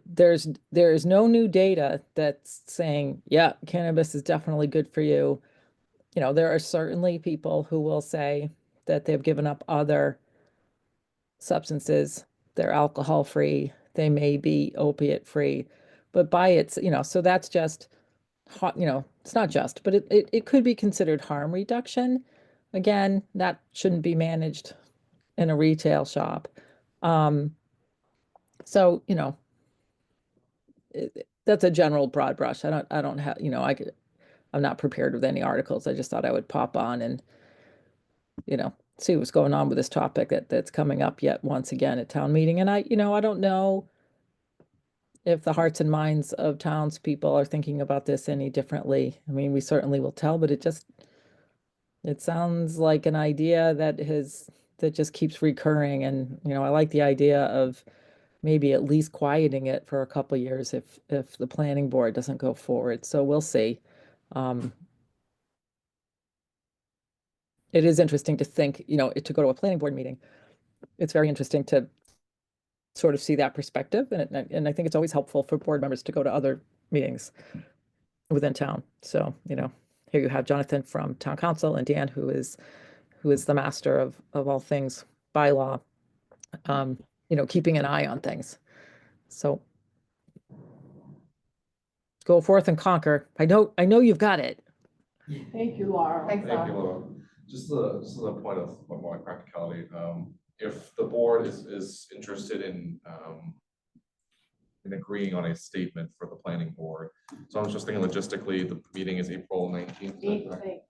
there is no new data that's saying, yeah, cannabis is definitely good for you. You know, there are certainly people who will say that they've given up other substances, they're alcohol free, they may be opiate free, but by its, you know, so that's just, you know, it's not just, but it could be considered harm reduction. Again, that shouldn't be managed in a retail shop. So, you know, that's a general broad brush. I don't have, you know, I'm not prepared with any articles. I just thought I would pop on and, you know, see what's going on with this topic that's coming up yet once again at town meeting. And I, you know, I don't know if the hearts and minds of townspeople are thinking about this any differently. I mean, we certainly will tell, but it sounds like an idea that just keeps recurring. And, you know, I like the idea of maybe at least quieting it for a couple of years if the planning board doesn't go forward. So we'll see. It is interesting to think, you know, to go to a planning board meeting. It's very interesting to sort of see that perspective. And I think it's always helpful for board members to go to other meetings within town. So, you know, here you have Jonathan from town council and Dan, who is the master of all things bylaw, you know, keeping an eye on things. So go forth and conquer. I know you've got it. Thank you, Laura. Thanks, Thank you, Laura. Laura. Just a point of more practicality, if the board is interested in agreeing on a statement for the planning board. So I was just thinking logistically, the meeting is April 19th.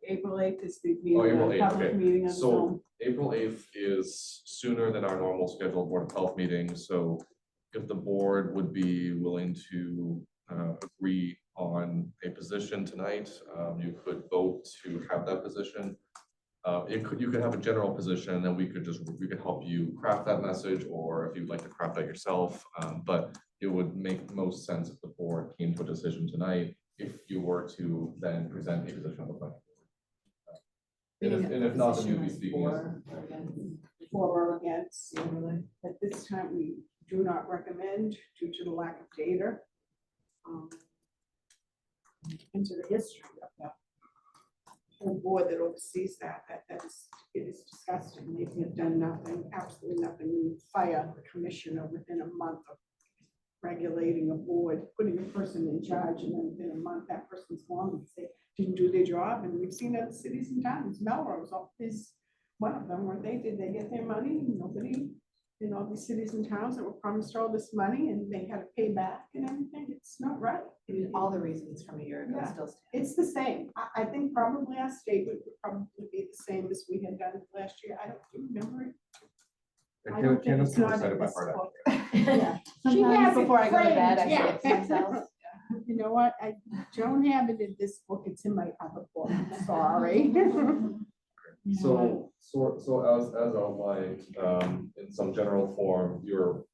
April 8th is the Oh, meeting, April the 8th, public okay. meeting on So Zoom. April 8th is sooner than our normal scheduled Board of Health meeting. So if the board would be willing to agree on a position tonight, you could vote to have that position. You could have a general position, and then we could help you craft that message, or if you'd like to craft that yourself. But it would make most sense if the board came to a decision tonight, if you were to then present a position on the planning board. And if not, then you'd be speaking as. For or against. At this time, we do not recommend due to the lack of data. Into the history of that whole board that oversees it is disgusting. They have done nothing, absolutely nothing. We fire the commissioner within a month of regulating a board, putting a person in charge, and then within a month, that person's gone because they didn't do their job. And we've seen other cities and towns. Melrose is one of them where they get their money. Nobody in all these cities and towns that were promised all this money and they had to pay back and everything. It's not right. All the reasons from a year ago Yeah. still stand. It's the same. I think probably our statement would probably be the same as we had done last year. I don't remember it. I don't think it's not in this book. Yeah. She Sometimes has before I go to bed, I framed, say it to myself. You know what? I don't have it in this book. It's in my other book. I'm sorry. So as outlined, in some general form, the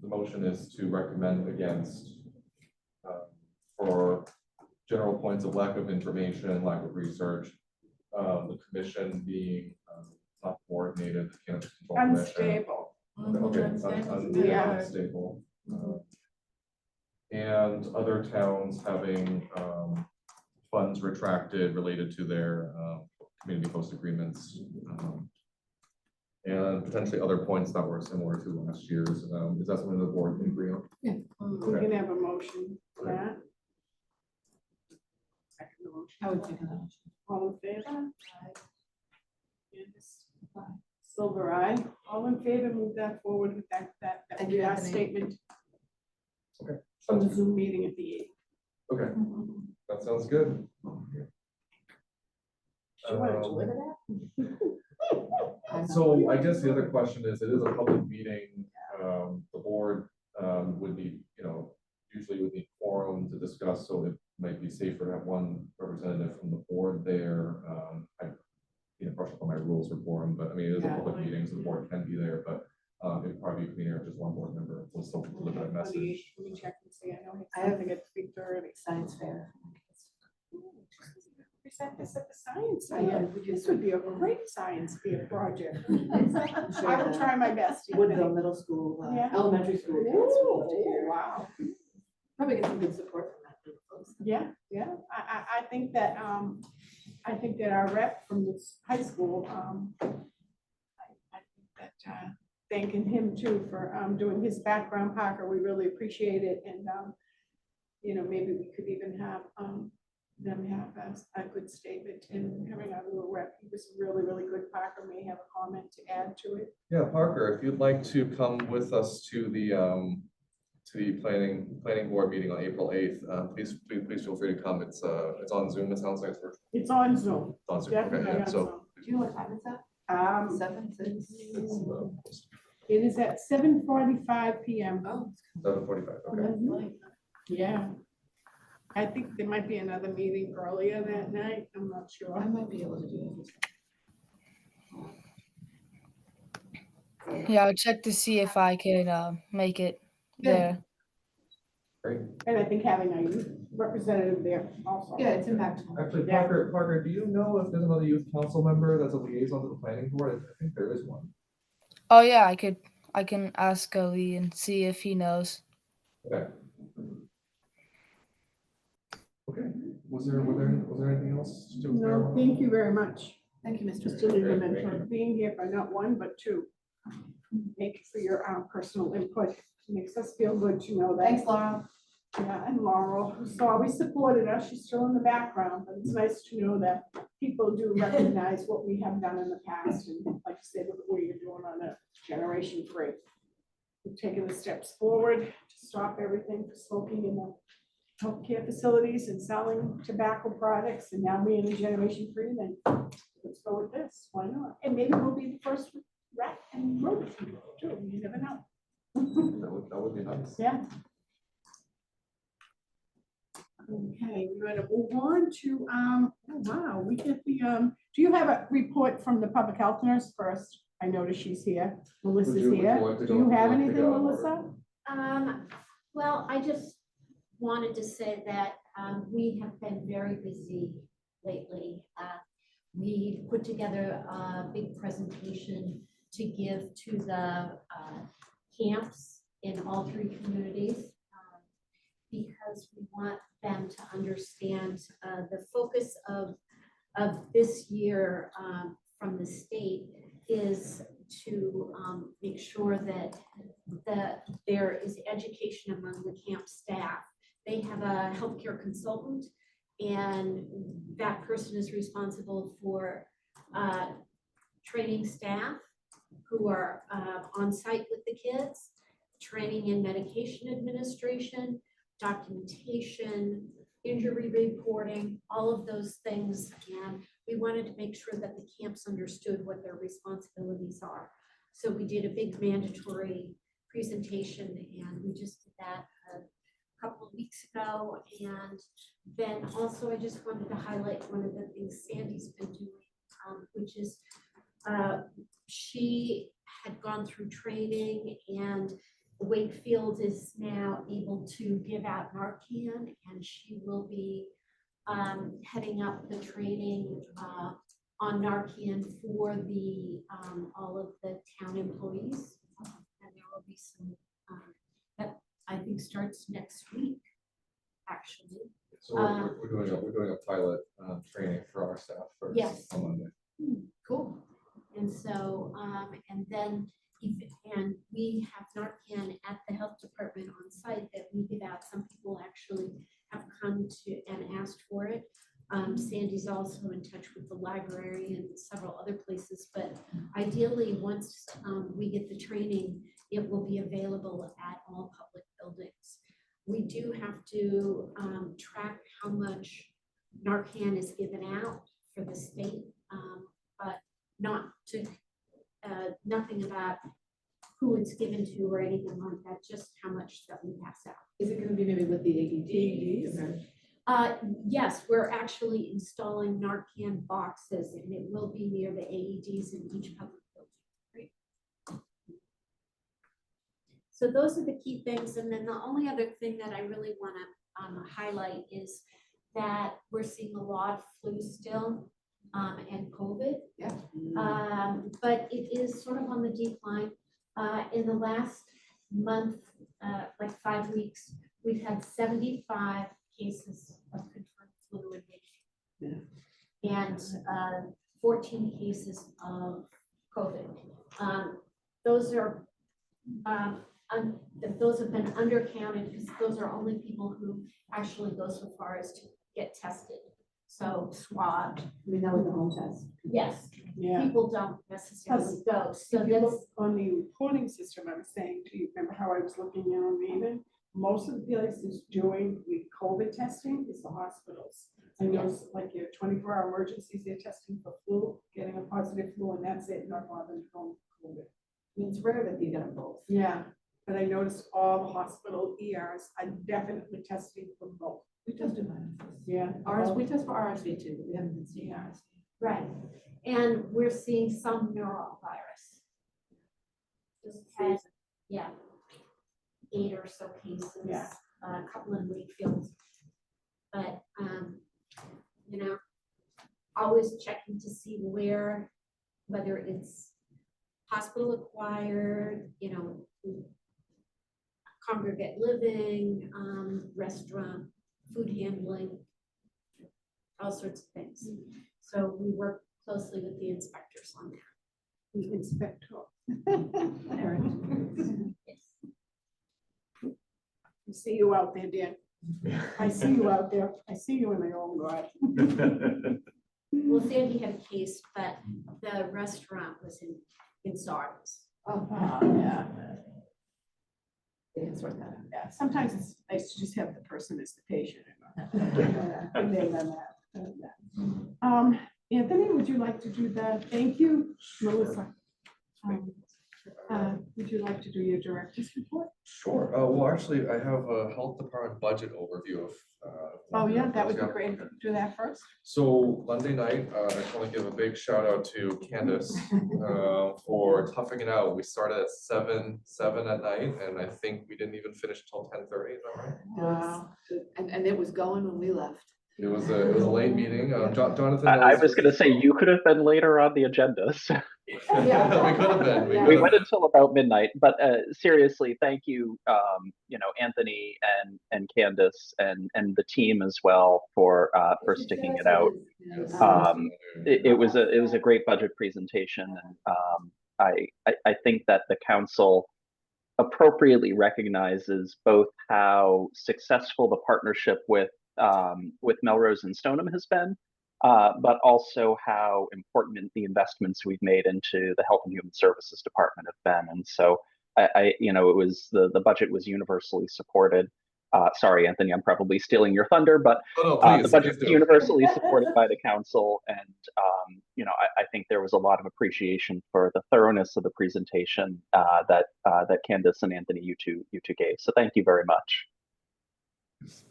motion is to recommend against for general points of lack of information, lack of research, the commission being not coordinated, the Cannabis Control Commission. Unstable. Okay, Yeah. unstable. And other towns having funds retracted related to their community host agreements. And potentially other points that were similar to last year's. Is that something the board can agree on? We can have a motion for that. Second motion. I would second that. All in favor? Candace? Silver eye. All in favor, move that forward with that Thank you, last Anthony. statement Okay. from the Zoom meeting at the 8th. Okay, that sounds good. She wanted to live it up. So I guess the other question is, it is a public meeting. The board would need, usually would need quorum to discuss, so it might be safer to have one representative from the board there. I brush up on my rules for quorum, but I mean, it is a public meeting, so the board can be there, but it'd probably be cleaner if just one board member will still deliver a message. Let me check and see. I know it's I have- something at 3:30. Science fair. Present this at the science fair. This would be a great science fair project. I will try my best. Woodville Middle School, Yeah. elementary school. kids Ooh, moved here. wow. Probably get some good support from that group of folks. Yeah, yeah. I think that, our rep from this high school, I think that, thanking him too for, doing his background, Parker, we really appreciate it. And, maybe we could even have, them have a good statement in having our little rep. He was really, really good. Parker may have a comment to add to it. Yeah, Parker, if you'd like to come with us to the planning board meeting on April 8th, please feel free to come. It's on Zoom. It sounds like it's virtual. It's on Zoom. It's on Zoom. Definitely Okay, yeah, on so. Zoom. Do you know what time it's at? 7, 6? It is at 7:45 PM. Oh. 7:45, okay. Yeah. I think there might be another meeting earlier that night. I'm not sure. I might be able to do it. Yeah, I'll check to see if I can make it there. Great. And I think having a youth representative there also. Yeah, it's impactful. Actually, Yeah. Parker, do you know if there's another youth council member that's a liaison to the planning board? I think there is one. Oh yeah, I can ask Ali and see if he knows. Okay. Okay, was there anything else? to clear No, up? thank you very much, Thank you, Mr. Mr. Lieberman, Thank for you. being here for not one, but two. Thank you for your personal input. It makes us feel good to know that. Thanks, Laura. Yeah, and Laurel, who's always supported us. She's still in the background, but it's nice to know that people do recognize what we have done in the past. And like you said, look at what you're doing on a generation 3. We've taken the steps forward to stop everything for smoking in the healthcare facilities and selling tobacco products. And now we're in a generation 3, then let's go with this. Why not? And maybe we'll be the first rec and road too. You never know. That would be nice. Yeah. Okay, we're gonna move on to, oh wow, we get the, do you have a report from the public health nurse first? I noticed she's here. Melissa's Would you here. like to Do go- you would you have like to anything, go in order? Melissa? Well, I just wanted to say that we have been very busy lately. We put together a big presentation to give to the camps in all 3 communities because we want them to understand the focus of this year from the state is to make sure that there is education among the camp staff. They have a healthcare consultant, and that person is responsible for training staff who are on site with the kids, training in medication administration, documentation, injury reporting, all of those things. And we wanted to make sure that the camps understood what their responsibilities are. So we did a big mandatory presentation, and we just did that a couple of weeks ago. And then also I just wanted to highlight one of the things Sandy's been doing, which is she had gone through training, and Wakefield is now able to give out Narcan, and she will be heading up the training on Narcan for the, all of the town employees. And there will be some, that I think starts next week, actually. So we're doing a pilot training for our staff first Yes. on Monday. Cool. And so, and then, and we have Narcan at the health department on site that we give out. Some people actually have come to and asked for it. Sandy's also in touch with the library and several other places, but ideally, once we get the training, it will be available at all public buildings. We do have to track how much Narcan is given out for the state, but not to, nothing about who it's given to or anything like that, just how much that we pass out. Is it gonna be maybe with the AEDs? Yes, we're actually installing Narcan boxes, and it will be near the AEDs in each public building. Great. So those are the key things. And then the only other thing that I really want to highlight is that we're seeing a lot of flu still and COVID. Yeah. But it is sort of on the decline. In the last month, like 5 weeks, we've had 75 cases of confirmed flu in Wakefield. Yeah. And 14 cases of COVID. Those are those have been undercounted because those are only people who actually go so far as to get tested. So swabbed. We know with the home test. Yes, Yeah. people don't necessarily go. So If you that's, look on the reporting system, I was saying to you, remember how I was looking in on Maven? Most of the places doing the COVID testing is the hospitals. I know like your 24-hour emergencies, they're testing for flu, getting a positive flu, and that's it, not bothering to go with COVID. It's rare that you get them both. Yeah, but I noticed all the hospital ERs are definitely testing for both. We tested mine. Yeah. We test for RSV too, but we haven't been seeing RSV. right. And we're seeing some neurovirus. Just had, yeah, 8 or so cases, Yeah. a couple in Wakefield. But, you know, always checking to see whether it's hospital acquired, you know, congregate living, restaurant, food handling, all sorts of things. So we work closely with the inspectors on that. The inspector. Yes. I see you out there, Dan. I see you out there. I see you in my own garage. Well, Sandy had a case, but the restaurant was in Sardis. Oh, yeah. They didn't sort that out. Yeah, sometimes it's nice to just have the person as the patient. And then that. Anthony, would you like to do the thank you, Melissa? Would you like to do your director's report? Sure. Well, actually, I have a health department budget overview of. Oh, yeah, that would be great. If you could do that first. So Monday night, I just want to give a big shout out to Candace for toughing it out. We started at 7 at night, and I think we didn't even finish until 10:30. Is that right? Wow. And it was going when we left. It was a late meeting. Jonathan. I was going to say you could have been later on the agenda. So. Yeah, we could have been. We went until about midnight, but seriously, thank you, Anthony and Candace and the team as well for sticking it out. It was a great budget presentation, and I think that the council appropriately recognizes both how successful the partnership with Melrose and Stoneham has been, but also how important the investments we've made into the Health and Human Services Department have been. And so it was the budget was universally supported. Sorry, Anthony, I'm probably stealing your thunder, but the budget was universally supported by the council. And, I think there was a lot of appreciation for the thoroughness of the presentation that Candace and Anthony, you two gave. So thank you very much.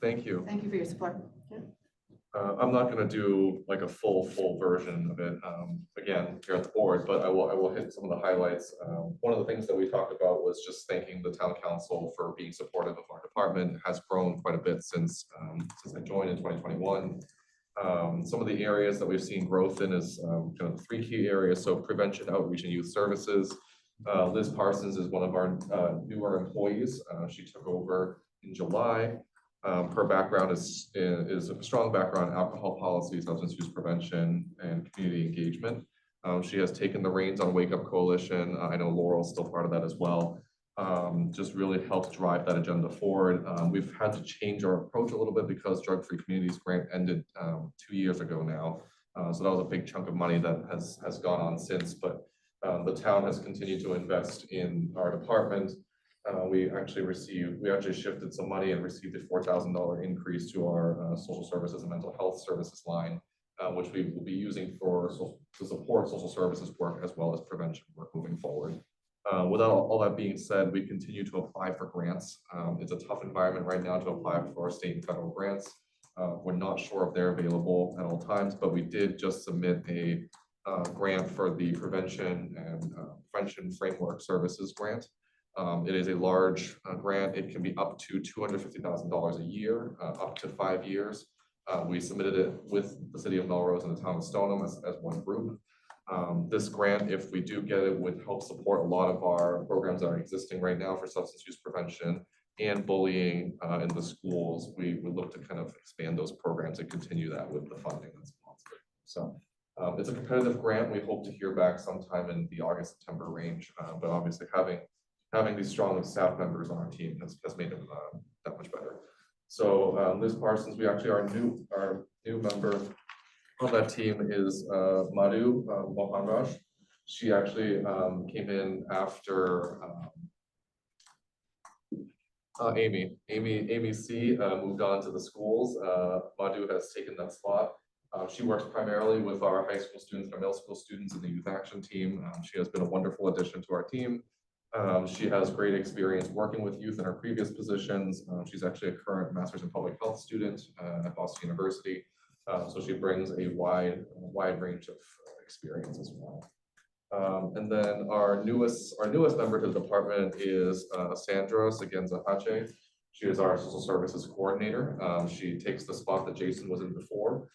Thank you. Thank you for your support. I'm not going to do like a full version of it again here at the board, but I will hit some of the highlights. One of the things that we talked about was just thanking the town council for being supportive of our department. It has grown quite a bit since I joined in 2021. Some of the areas that we've seen growth in is kind of 3 key areas. So prevention, outreach, and youth services. Liz Parsons is one of our newer employees. She took over in July. Her background is a strong background in alcohol policy, substance use prevention, and community engagement. She has taken the reins on Wake Up Coalition. I know Laurel's still part of that as well. Just really helps drive that agenda forward. We've had to change our approach a little bit because Drug Free Communities grant ended 2 years ago now. So that was a big chunk of money that has gone on since, but the town has continued to invest in our department. We actually shifted some money and received a $4,000 increase to our social services and mental health services line, which we will be using to support social services work as well as prevention work moving forward. With all that being said, we continue to apply for grants. It's a tough environment right now to apply for state and federal grants. We're not sure if they're available at all times, but we did just submit a grant for the Prevention and Prevention Framework Services grant. It is a large grant. It can be up to $250,000 a year, up to 5 years. We submitted it with the city of Melrose and the town of Stoneham as one group. This grant, if we do get it, would help support a lot of our programs that are existing right now for substance use prevention and bullying in the schools. We would look to kind of expand those programs and continue that with the funding that's sponsored. So it's a competitive grant. We hope to hear back sometime in the August, September range, but obviously having these strong staff members on our team has made it that much better. So Liz Parsons, we actually our new member on that team is Madhu Mohanraj. She actually came in after Amy C moved on to the schools. Madhu has taken that spot. She works primarily with our high school students and our middle school students in the youth action team. She has been a wonderful addition to our team. She has great experience working with youth in her previous positions. She's actually a current master's in public health student at Boston University. So she brings a wide range of experience as well. And then our newest member to the department is Sandra Seguenza-Hache. She is our social services coordinator. She takes the spot that Jason was in before.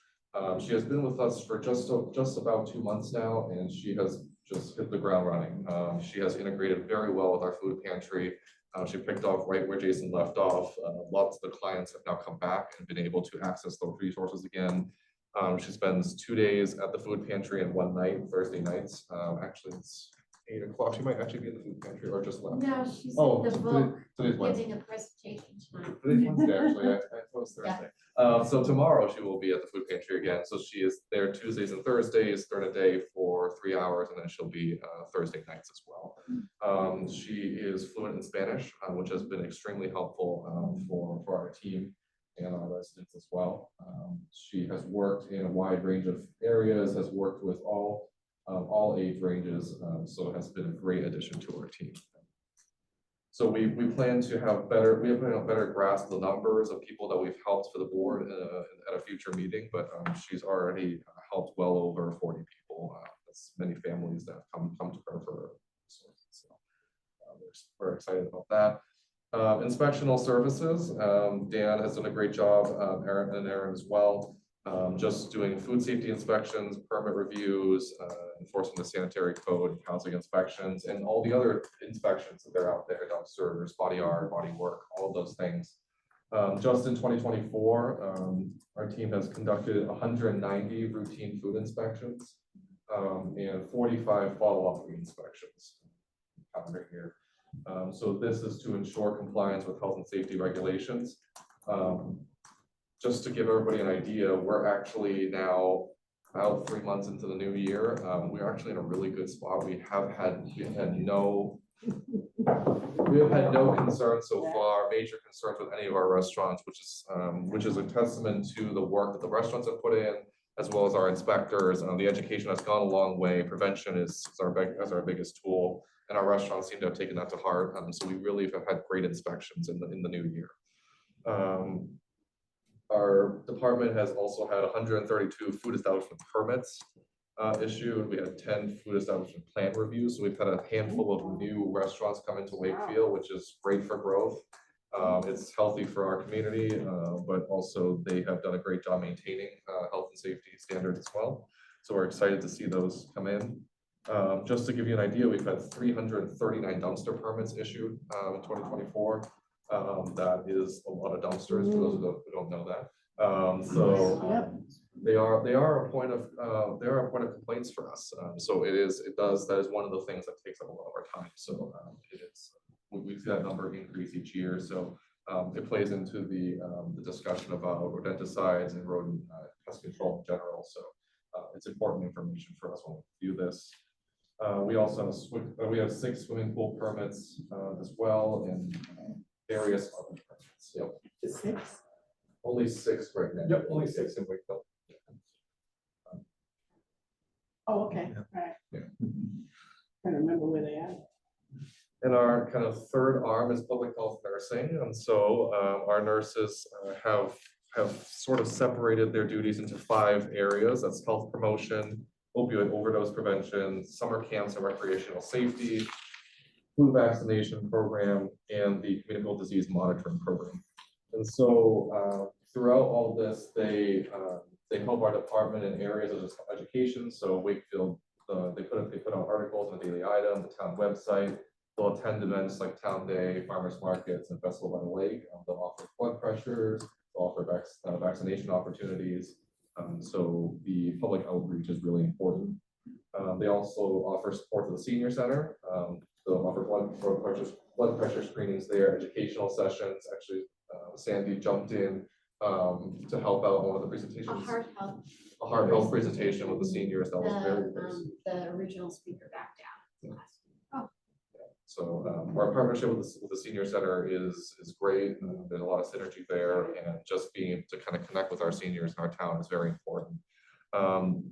She has been with us for just about 2 months now, and she has just hit the ground running. She has integrated very well with our food pantry. She picked off right where Jason left off. Lots of the clients have now come back and been able to access those resources again. She spends 2 days at the food pantry and 1 night, Thursday nights. Actually, it's 8 o'clock. She might actually be in the food pantry or just left. No, she's Oh, in the book, today's Wednesday. giving a presentation tonight. Today's Wednesday, actually. I thought it was Thursday. So tomorrow she will be at the food pantry again. So she is there Tuesdays and Thursdays, during a day for 3 hours, and then she'll be Thursday nights as well. She is fluent in Spanish, which has been extremely helpful for our team and our residents as well. She has worked in a wide range of areas, has worked with all age ranges, so has been a great addition to our team. So we plan to have a better grasp of the numbers of people that we've helped for the board at a future meeting, but she's already helped well over 40 people. That's many families that have come to her for resources. So we're excited about that. Inspectional services, Dan has done a great job, Aaron as well. Just doing food safety inspections, permit reviews, enforcing the sanitary code, housing inspections, and all the other inspections that are out there, dumpsters, body art, body work, all of those things. Just in 2024, our team has conducted 190 routine food inspections and 45 follow-up inspections calendar year. So this is to ensure compliance with health and safety regulations. Just to give everybody an idea, we're actually now about 3 months into the new year. We're actually in a really good spot. We have had no concerns so far, major concerns with any of our restaurants, which is a testament to the work that the restaurants have put in, as well as our inspectors. The education has gone a long way. Prevention is our biggest tool, and our restaurants seem to have taken that to heart. So we really have had great inspections in the new year. Our department has also had 132 food establishment permits issued. We had 10 food establishment plan reviews. So we've had a handful of new restaurants come into Wakefield, which is great for growth. It's healthy for our community, but also they have done a great job maintaining health and safety standards as well. So we're excited to see those come in. Just to give you an idea, we've had 339 dumpster permits issued in 2024. That is a lot of dumpsters, for those who don't know that. Yep. They are a point of complaints for us. So that is one of the things that takes up a lot of our time. So we see that number increase each year. So it plays into the discussion about rodenticides and rodent pest control in general. So it's important information for us when we do this. We also have we have 6 swimming pool permits as well, and various other permits. Yep. 6. Only 6 right now. Yep, only 6 in Wakefield. Oh, okay, all right. Yeah. I don't remember where they are. And our kind of third arm is public health nursing. And so our nurses have sort of separated their duties into 5 areas. That's health promotion, opioid overdose prevention, summer camps and recreational safety, flu vaccination program, and the communicable disease monitoring program. And so throughout all this, they help our department in areas of education. So Wakefield, they put out articles on the Daily Item, the town website. They'll attend events like Town Day, farmers markets, and Festival by the Lake. They'll offer blood pressures, they'll offer vaccination opportunities. So the public outreach is really important. They also offer support to the senior center. They'll offer blood pressure screenings there, educational sessions. Actually, Sandy jumped in to help out on one of the presentations. A heart health presentation with the seniors. That was very nice. The original speaker backed out. So our partnership with the senior center is great. There's a lot of synergy there, and just being able to kind of connect with our seniors in our town is very important.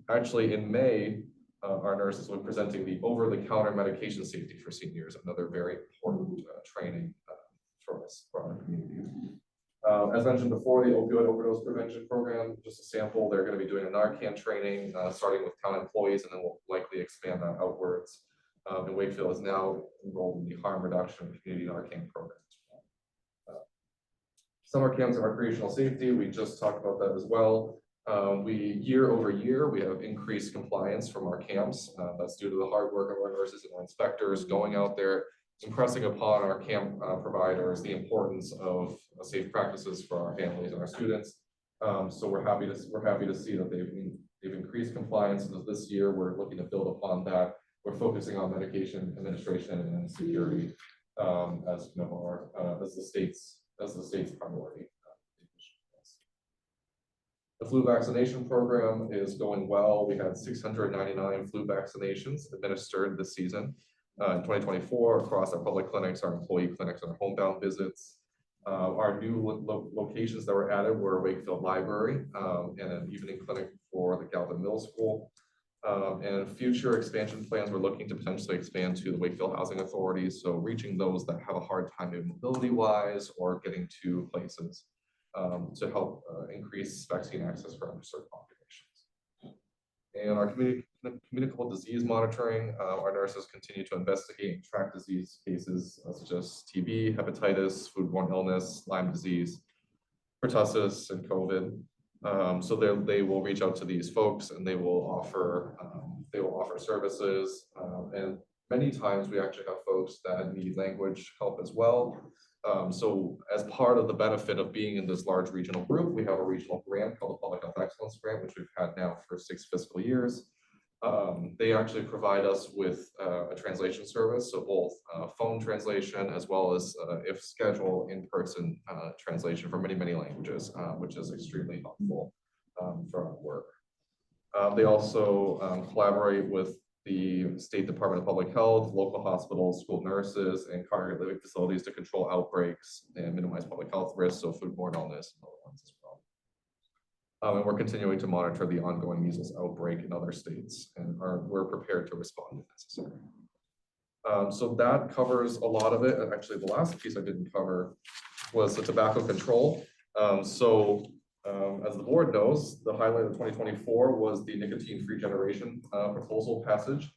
Actually, in May, our nurses will be presenting the over-the-counter medication safety for seniors, another very important training for us, for our community. As mentioned before, the opioid overdose prevention program, just a sample, they're going to be doing a Narcan training, starting with town employees, and then we'll likely expand that outwards. And Wakefield is now enrolled in the harm reduction community Narcan program. Summer camps and recreational safety, we just talked about that as well. Year over year, we have increased compliance from our camps. That's due to the hard work of our nurses and our inspectors going out there, impressing upon our camp providers the importance of safe practices for our families and our students. So we're happy to see that they've increased compliance. And this year, we're looking to build upon that. We're focusing on medication administration and security as kind of our as the state's priority. The flu vaccination program is going well. We had 699 flu vaccinations administered this season in 2024 across our public clinics, our employee clinics, and our homebound visits. Our new locations that were added were Wakefield Library and an evening clinic for the Galvin Middle School. And future expansion plans, we're looking to potentially expand to the Wakefield Housing Authority. So reaching those that have a hard time mobility wise or getting to places to help increase vaccine access for underserved populations. And our communicable disease monitoring, our nurses continue to investigate and track disease cases such as TB, hepatitis, foodborne illness, Lyme disease, pertussis, and COVID. So they will reach out to these folks and they will offer services. And many times we actually have folks that need language help as well. So as part of the benefit of being in this large regional group, we have a regional grant called the Public Health Excellence Grant, which we've had now for 6 fiscal years. They actually provide us with a translation service, so both phone translation as well as if scheduled in-person translation for many languages, which is extremely helpful for our work. They also collaborate with the State Department of Public Health, local hospitals, school nurses, and congregate living facilities to control outbreaks and minimize public health risks, so foodborne illness and other ones as well. And we're continuing to monitor the ongoing measles outbreak in other states, and we're prepared to respond if necessary. So that covers a lot of it. Actually, the last piece I didn't cover was the tobacco control. As the board knows, the highlight of 2024 was the nicotine-free generation proposal passage.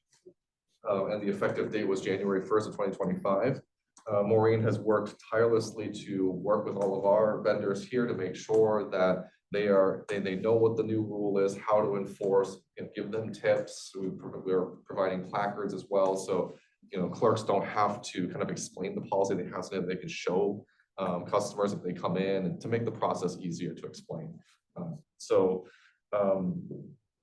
And the effective date was January 1st of 2025. Maureen has worked tirelessly to work with all of our vendors here to make sure that they know what the new rule is, how to enforce, and give them tips. We're providing placards as well, so clerks don't have to kind of explain the policy. They have something that they can show customers if they come in, and to make the process easier to explain.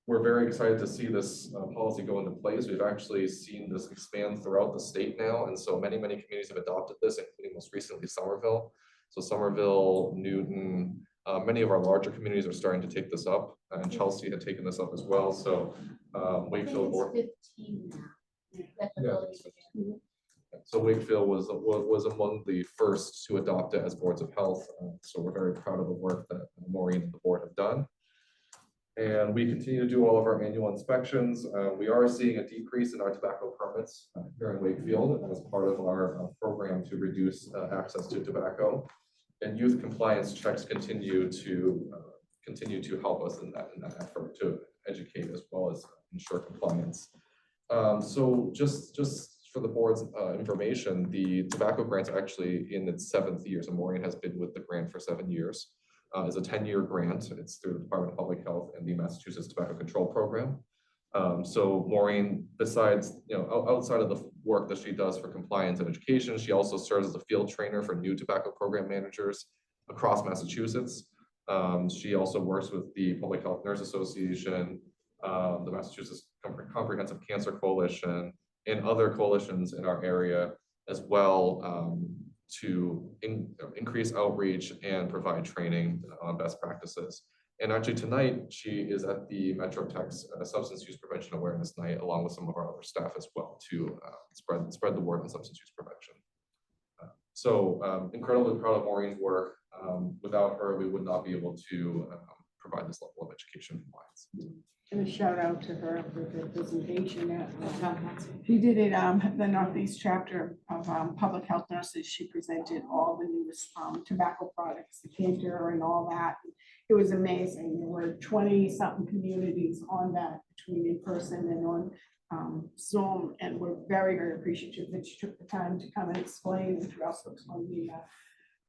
We're very excited to see this policy go into place. We've actually seen this expand throughout the state now, and so many communities have adopted this, including most recently Somerville. So Somerville, Newton, many of our larger communities are starting to take this up, and Chelsea had taken this up as well. So Wakefield board. 15 now. So Wakefield was among the first to adopt it as boards of health. So we're very proud of the work that Maureen and the board have done. And we continue to do all of our annual inspections. We are seeing a decrease in our tobacco permits here in Wakefield as part of our program to reduce access to tobacco. And youth compliance checks continue to help us in that effort to educate as well as ensure compliance. So just for the board's information, the tobacco grant's actually in its 7th year. So Maureen has been with the grant for 7 years. It's a 10-year grant. It's through the Department of Public Health and the Massachusetts Tobacco Control Program. So Maureen, besides, outside of the work that she does for compliance and education, she also serves as a field trainer for new tobacco program managers across Massachusetts. She also works with the Public Health Nurse Association, the Massachusetts Comprehensive Cancer Coalition, and other coalitions in our area as well, to increase outreach and provide training on best practices. And actually tonight, she is at the Metro Tech's Substance Use Prevention Awareness Night, along with some of our other staff as well, to spread the word on substance use prevention. So incredibly proud of Maureen's work. Without her, we would not be able to provide this level of education compliance. And a shout out to her for the presentation at she did it, the Northeast chapter of Public Health Nurses. She presented all the newest tobacco products, the cancer and all that. It was amazing. There were 20-something communities on that, between in person and on Zoom, and we're very appreciative that she took the time to come and explain, and to also explain the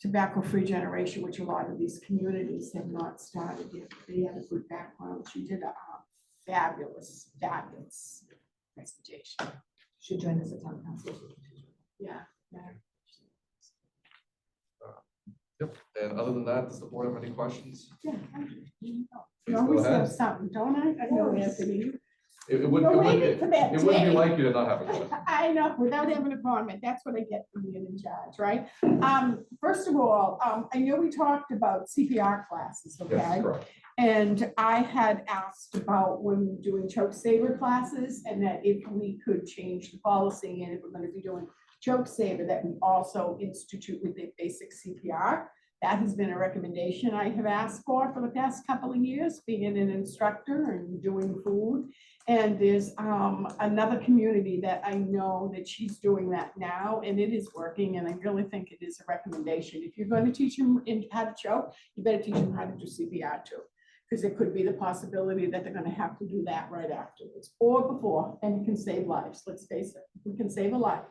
tobacco-free generation, which a lot of these communities have not started yet. They had a good background. She did a fabulous presentation. Should join us at town council. Yeah. Yep. And other than that, does the board have any questions? Yeah. Please You go always ahead. have something, don't I? I know, Anthony. It wouldn't You're be waiting for that it wouldn't be day. like you to not have a question. I know, without having a comment, that's what I get from being in charge, right? First of all, I know we talked about CPR classes, Yes, okay? correct. And I had asked about when doing choke saver classes, and that if we could change the policy, and if we're gonna be doing choke saver, that we also institute with the basic CPR. That has been a recommendation I have asked for the past couple of years, being an instructor and doing food. And there's another community that I know that she's doing that now, and it is working, and I really think it is a recommendation. If you're going to teach them how to choke, you better teach them how to do CPR too, because it could be the possibility that they're going to have to do that right afterwards or before, and you can save lives. Let's face it, we can save a life.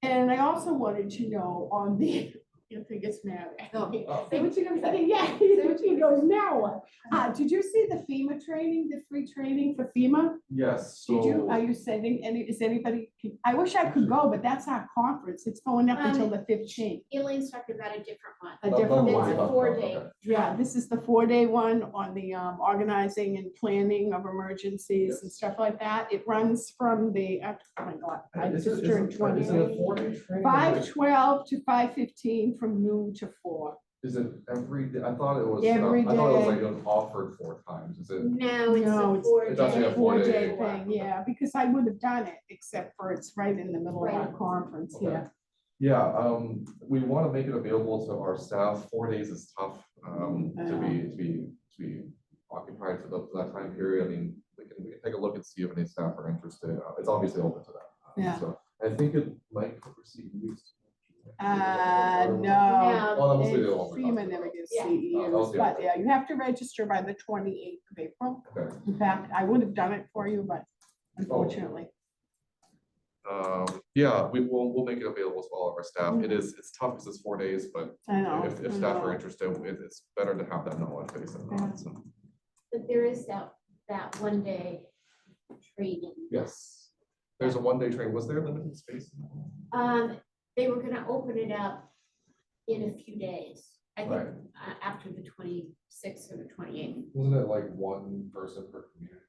And I also wanted to know on the I think it's mad. Say what you're gonna say. Yeah, he goes, now what? Did you see the FEMA training, the free training for FEMA? Yes. Did you, So are you sending any, is anybody, I wish I could go, but that's our conference. It's going up until the 15th. Elaine's talking about a different one. A different It's one. a 4-day. Okay. Yeah, this is the 4-day one on the organizing and planning of emergencies and stuff like that. It runs from the, oh my God, I just turned 20. Is it a 4-day training? 5:12 to 5:15 from noon to 4. Is it every day? I thought it was. Every I thought it was day. like it was offered 4 times. Is it? No, it's No, a it's- It doesn't 4-day. have 4-day. 4-day thing, yeah, because I would have done it, except for it's right in the middle of our Right. conference, Okay. yeah. Yeah, we want to make it available to our staff. 4 days is tough to be occupied for that time period. I mean, we can take a look and see if any staff are interested. It's obviously open to that. Yeah. So I think it might receive use. No. Well, obviously they it- won't be FEMA talking never about gives Yeah. CEUs, Okay. but yeah, you have to register by the 28th of April. Okay. In fact, I would have done it for you, but unfortunately. Yeah, we'll make it available to all of our staff. It's tough because it's 4 days, but I know. if I staff know. are interested, it's better to have that knowledge base than not, so. But there is that 1 day training. Yes, there's a 1 day training. Was there limited space? They were gonna open it up in a few days. I think Right. After the 26th or the 28th. Wasn't it like one person per community?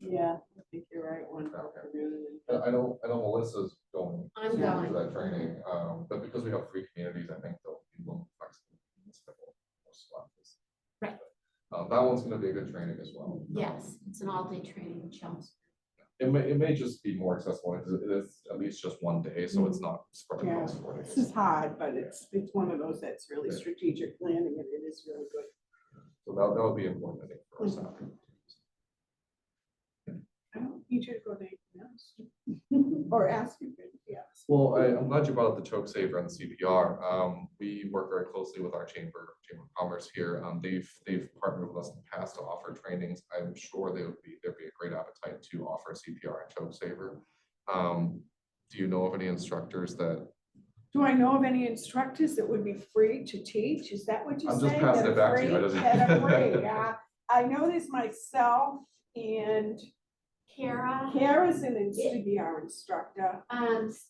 Yeah, I think you're right. One per community. I know Melissa's going. I'm to going. that training, but because we have 3 communities, I think they'll be more flexible. in this level of slots. Right. That one's gonna be a good training as well. Yes, it's an all-day training in Chelmsford. It may just be more accessible, because it is at least just 1 day, so it's not spread Yeah, across 4 this days. is hard, but it's one of those that's really strategic planning and it is really good. So that would be important, I think, for our staff. I don't need you to go to anything else. Or ask you, yes. Well, I'm glad you brought up the choke saver and the CPR. We work very closely with our chamber of commerce here. They've partnered with us in the past to offer trainings. I'm sure there'd be a great appetite to offer CPR and choke saver. Do you know of any instructors that? Do I know of any instructors that would be free to teach? Is that what you're I'm saying? just passing That it back are to you. I free? just- That are free, yeah. I know there's myself and Kara's an CPR instructor.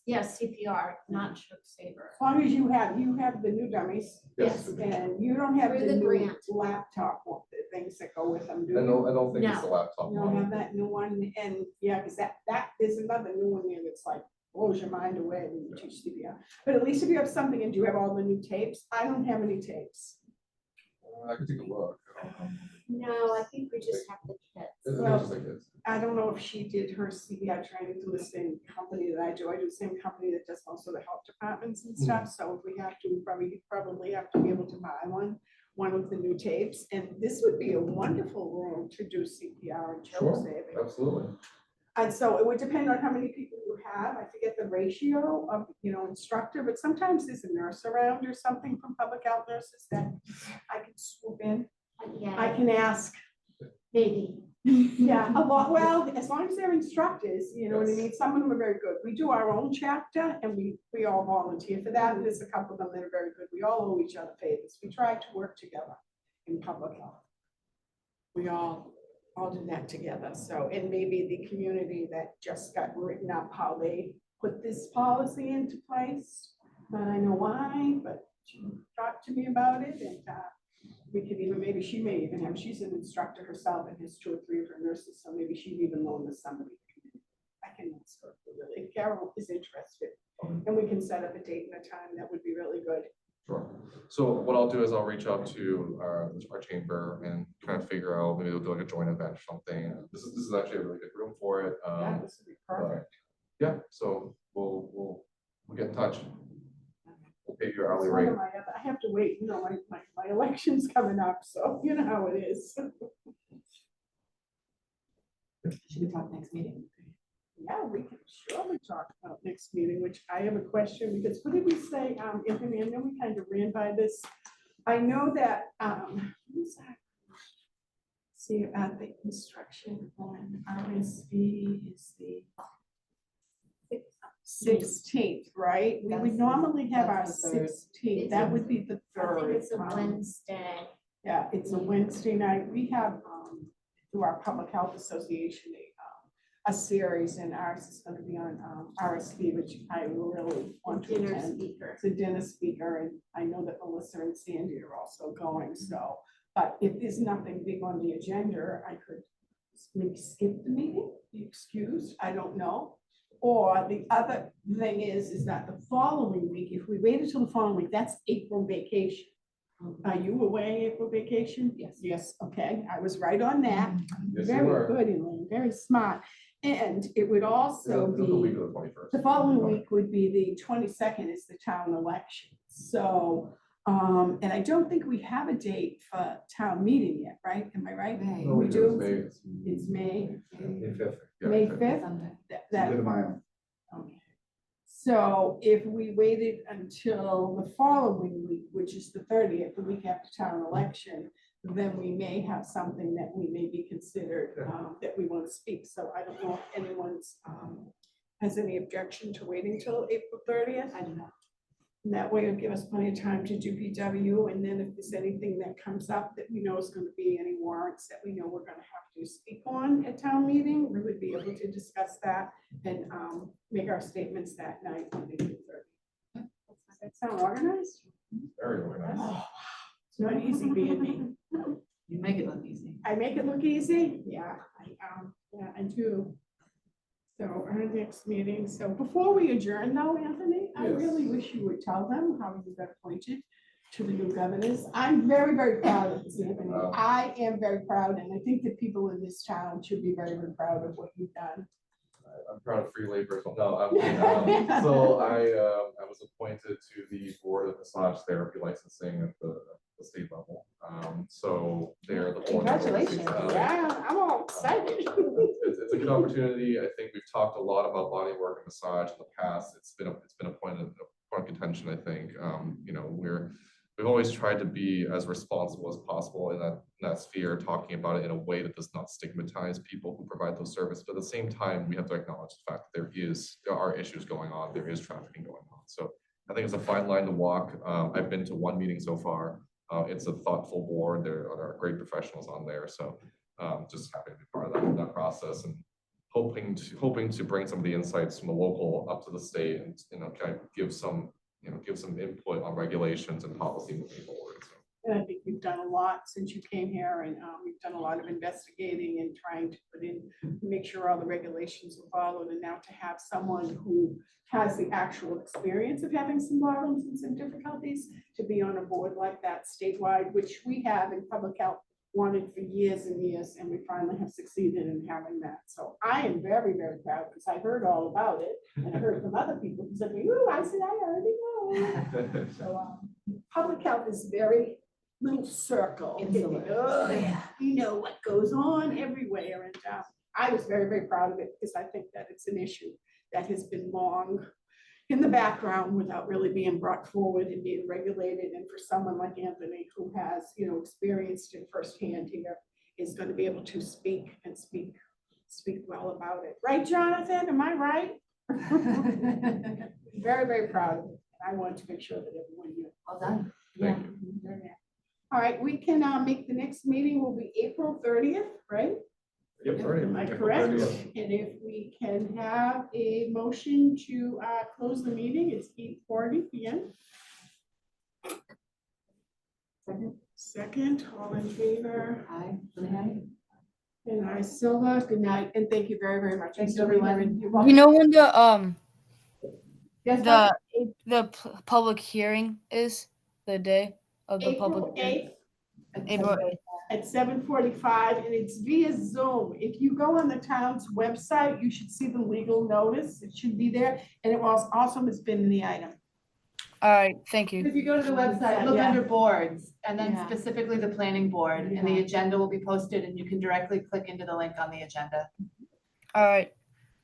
Yes, CPR, not choke saver. As long as you have the new dummies. Yes. And you don't have Through the the new grant. laptop, the things that go with them, do I you? don't think it's the No. laptop. You don't have model. that new one, and yeah, because that there's another new one there that's like blows your mind away when you teach CPR. But at least if you have something and do you have all the new tapes, I don't have any tapes. I can take a look. No, I think we just have the kits. It's Well, just like this. I don't know if she did her CPR training through the same company that I do. I do the same company that does most of the health departments and stuff. So if we have to, we probably have to be able to buy one of the new tapes. And this would be a wonderful room to do CPR and choke Sure, saving. absolutely. And so it would depend on how many people you have. I forget the ratio of, instructor, but sometimes there's a nurse around or something from public health nurses that I can swoop in. I Yeah, can ask. maybe. Yeah, a lot, well, as long as they're instructors, you know what I Yes. mean? Some of them are very good. We do our own chapter and we all volunteer for that. And there's a couple of them that are very good. We all owe each other favors. We try to work together in public health. We all do that together. So, and maybe the community that just got written up, how they put this policy into place. I know why, but she talked to me about it and, we could even, maybe she may even have, she's an instructor herself and has 2 or 3 of her nurses, so maybe she'd even loan this somebody. I can ask her, really, if Carol is interested, and we can set up a date and a time, that would be really good. Sure. So what I'll do is I'll reach out to our chamber and kind of figure out, maybe we'll do like a joint event or something. This is actually a really good room for it. Yeah, this would be perfect. Yeah, so we'll get in touch. We'll pay your hourly It's one rate. of my other- I have to wait, my election's coming up, so you know how it is. Should we talk next meeting? Yeah, we can surely talk about next meeting, which I have a question, because what did we say, Anthony, I know we kind of ran by this. I know that, what is that? See, at the construction on RSV is the 16th, right? We would normally have our That's the third. 16th, that would be the I think third. it's a Wednesday. Yeah, it's a Wednesday night. We have, through our Public Health Association, a series, and ours is gonna be on RSV, which I really want to Dinner attend. speaker. It's a dinner speaker, and I know that Melissa and Sandy are also going, so. But if there's nothing big on the agenda, I could maybe skip the meeting, be excused, I don't know. Or the other thing is that the following week, if we waited till the following week, that's April vacation. Are you away April vacation? Yes. Yes, okay, I was right on that. Yes, you Very were. good, Elaine, very smart. And it would also It's the week be, of the 21st. the following week would be the 22nd is the town election. So, and I don't think we have a date for town meeting yet, right? Am I right? May. No, We it's do? May. It's May, May 5th. Yeah, May 5th. 5th? Sunday. That, okay. So if we waited until the following week, which is the 30th, the week after town election, then we may have something that we may be considered, that we want to speak. So I don't know if anyone's has any objection to waiting till April 30th. I do not. And that way it'll give us plenty of time to do PW, and then if there's anything that comes up that we know is gonna be any warrants that we know we're gonna have to speak on at town meeting, we would be able to discuss that and make our statements that night on April 30th. Does that sound organized? Very organized. Oh, it's not easy being me. You make it look easy. I make it look easy? Yeah, I do. So our next meeting, so before we adjourn though, Anthony, I really wish you would tell them how you got appointed to the new governors. I'm very, very proud of this, Anthony. Wow. I am very proud, and I think that people in this town should be very, very proud of what you've done. I'm proud of free labor as well. No, so I was appointed to the board of massage therapy licensing at the state level. So they're the board. that oversees Congratulations. that. Yeah, I'm all excited. It's a good opportunity. I think we've talked a lot about body work and massage in the past. It's been a point of contention, I think. You know, we've always tried to be as responsible as possible in that sphere, talking about it in a way that does not stigmatize people who provide those services. But at the same time, we have to acknowledge the fact that there are issues going on. There is trafficking going on. So I think it's a fine line to walk. I've been to one meeting so far. It's a thoughtful board. There are great professionals on there. So just happy to be part of that process, and hoping to bring some of the insights from the local up to the state, and kind of give some input on regulations and policy moving forward. So. And I think you've done a lot since you came here, and you've done a lot of investigating and trying to make sure all the regulations are followed. And now to have someone who has the actual experience of having some problems and some difficulties to be on a board like that statewide, which we have in public health wanted for years and years, and we finally have succeeded in having that. So I am very, very proud, because I heard all about it, and I heard from other people who said, "Ooh, I said, I already know." So public health is very little circle. Insular. You know what goes on everywhere, and I was very, very proud of it, because I think that it's an issue that has been long in the background without really being brought forward and being regulated. And for someone like Anthony, who has, experienced it firsthand here, is going to be able to speak well about it. Right, Jonathan? Am I right? Very, very proud of it. I want to make sure that everyone knew. Well done. Yeah. All right, we can make the next meeting will be April 30th, right? Yep, sorry. Am I correct? And if we can have a motion to close the meeting, it's 8:40 p.m. Second, all in favor? Aye. Good night. And I, Silva, good night, and thank you very, very much. Thanks, Mr. Wheeler, everyone. and you're welcome. You know when Yes, public hearing is the day of the public April hearing? 8th April 8th. at 7:45, and it's via Zoom. If you go on the town's website, you should see the legal notice. It should be there, and it was also has been in the item. All right, thank you. If you go to the website, look Yeah. under boards, and then Yeah. specifically the planning board, and the Yeah. agenda will be posted, and you can directly click into the link on the agenda. All right.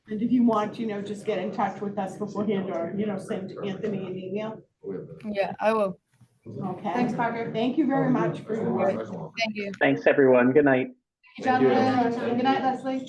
And if you want, just get in touch with us beforehand, or, send Anthony an email. Yeah, I will. Okay. Thanks, Parker. Thank you very much for your work. Thank you. Thanks, everyone. Good night. Jonathan, good night, Leslie.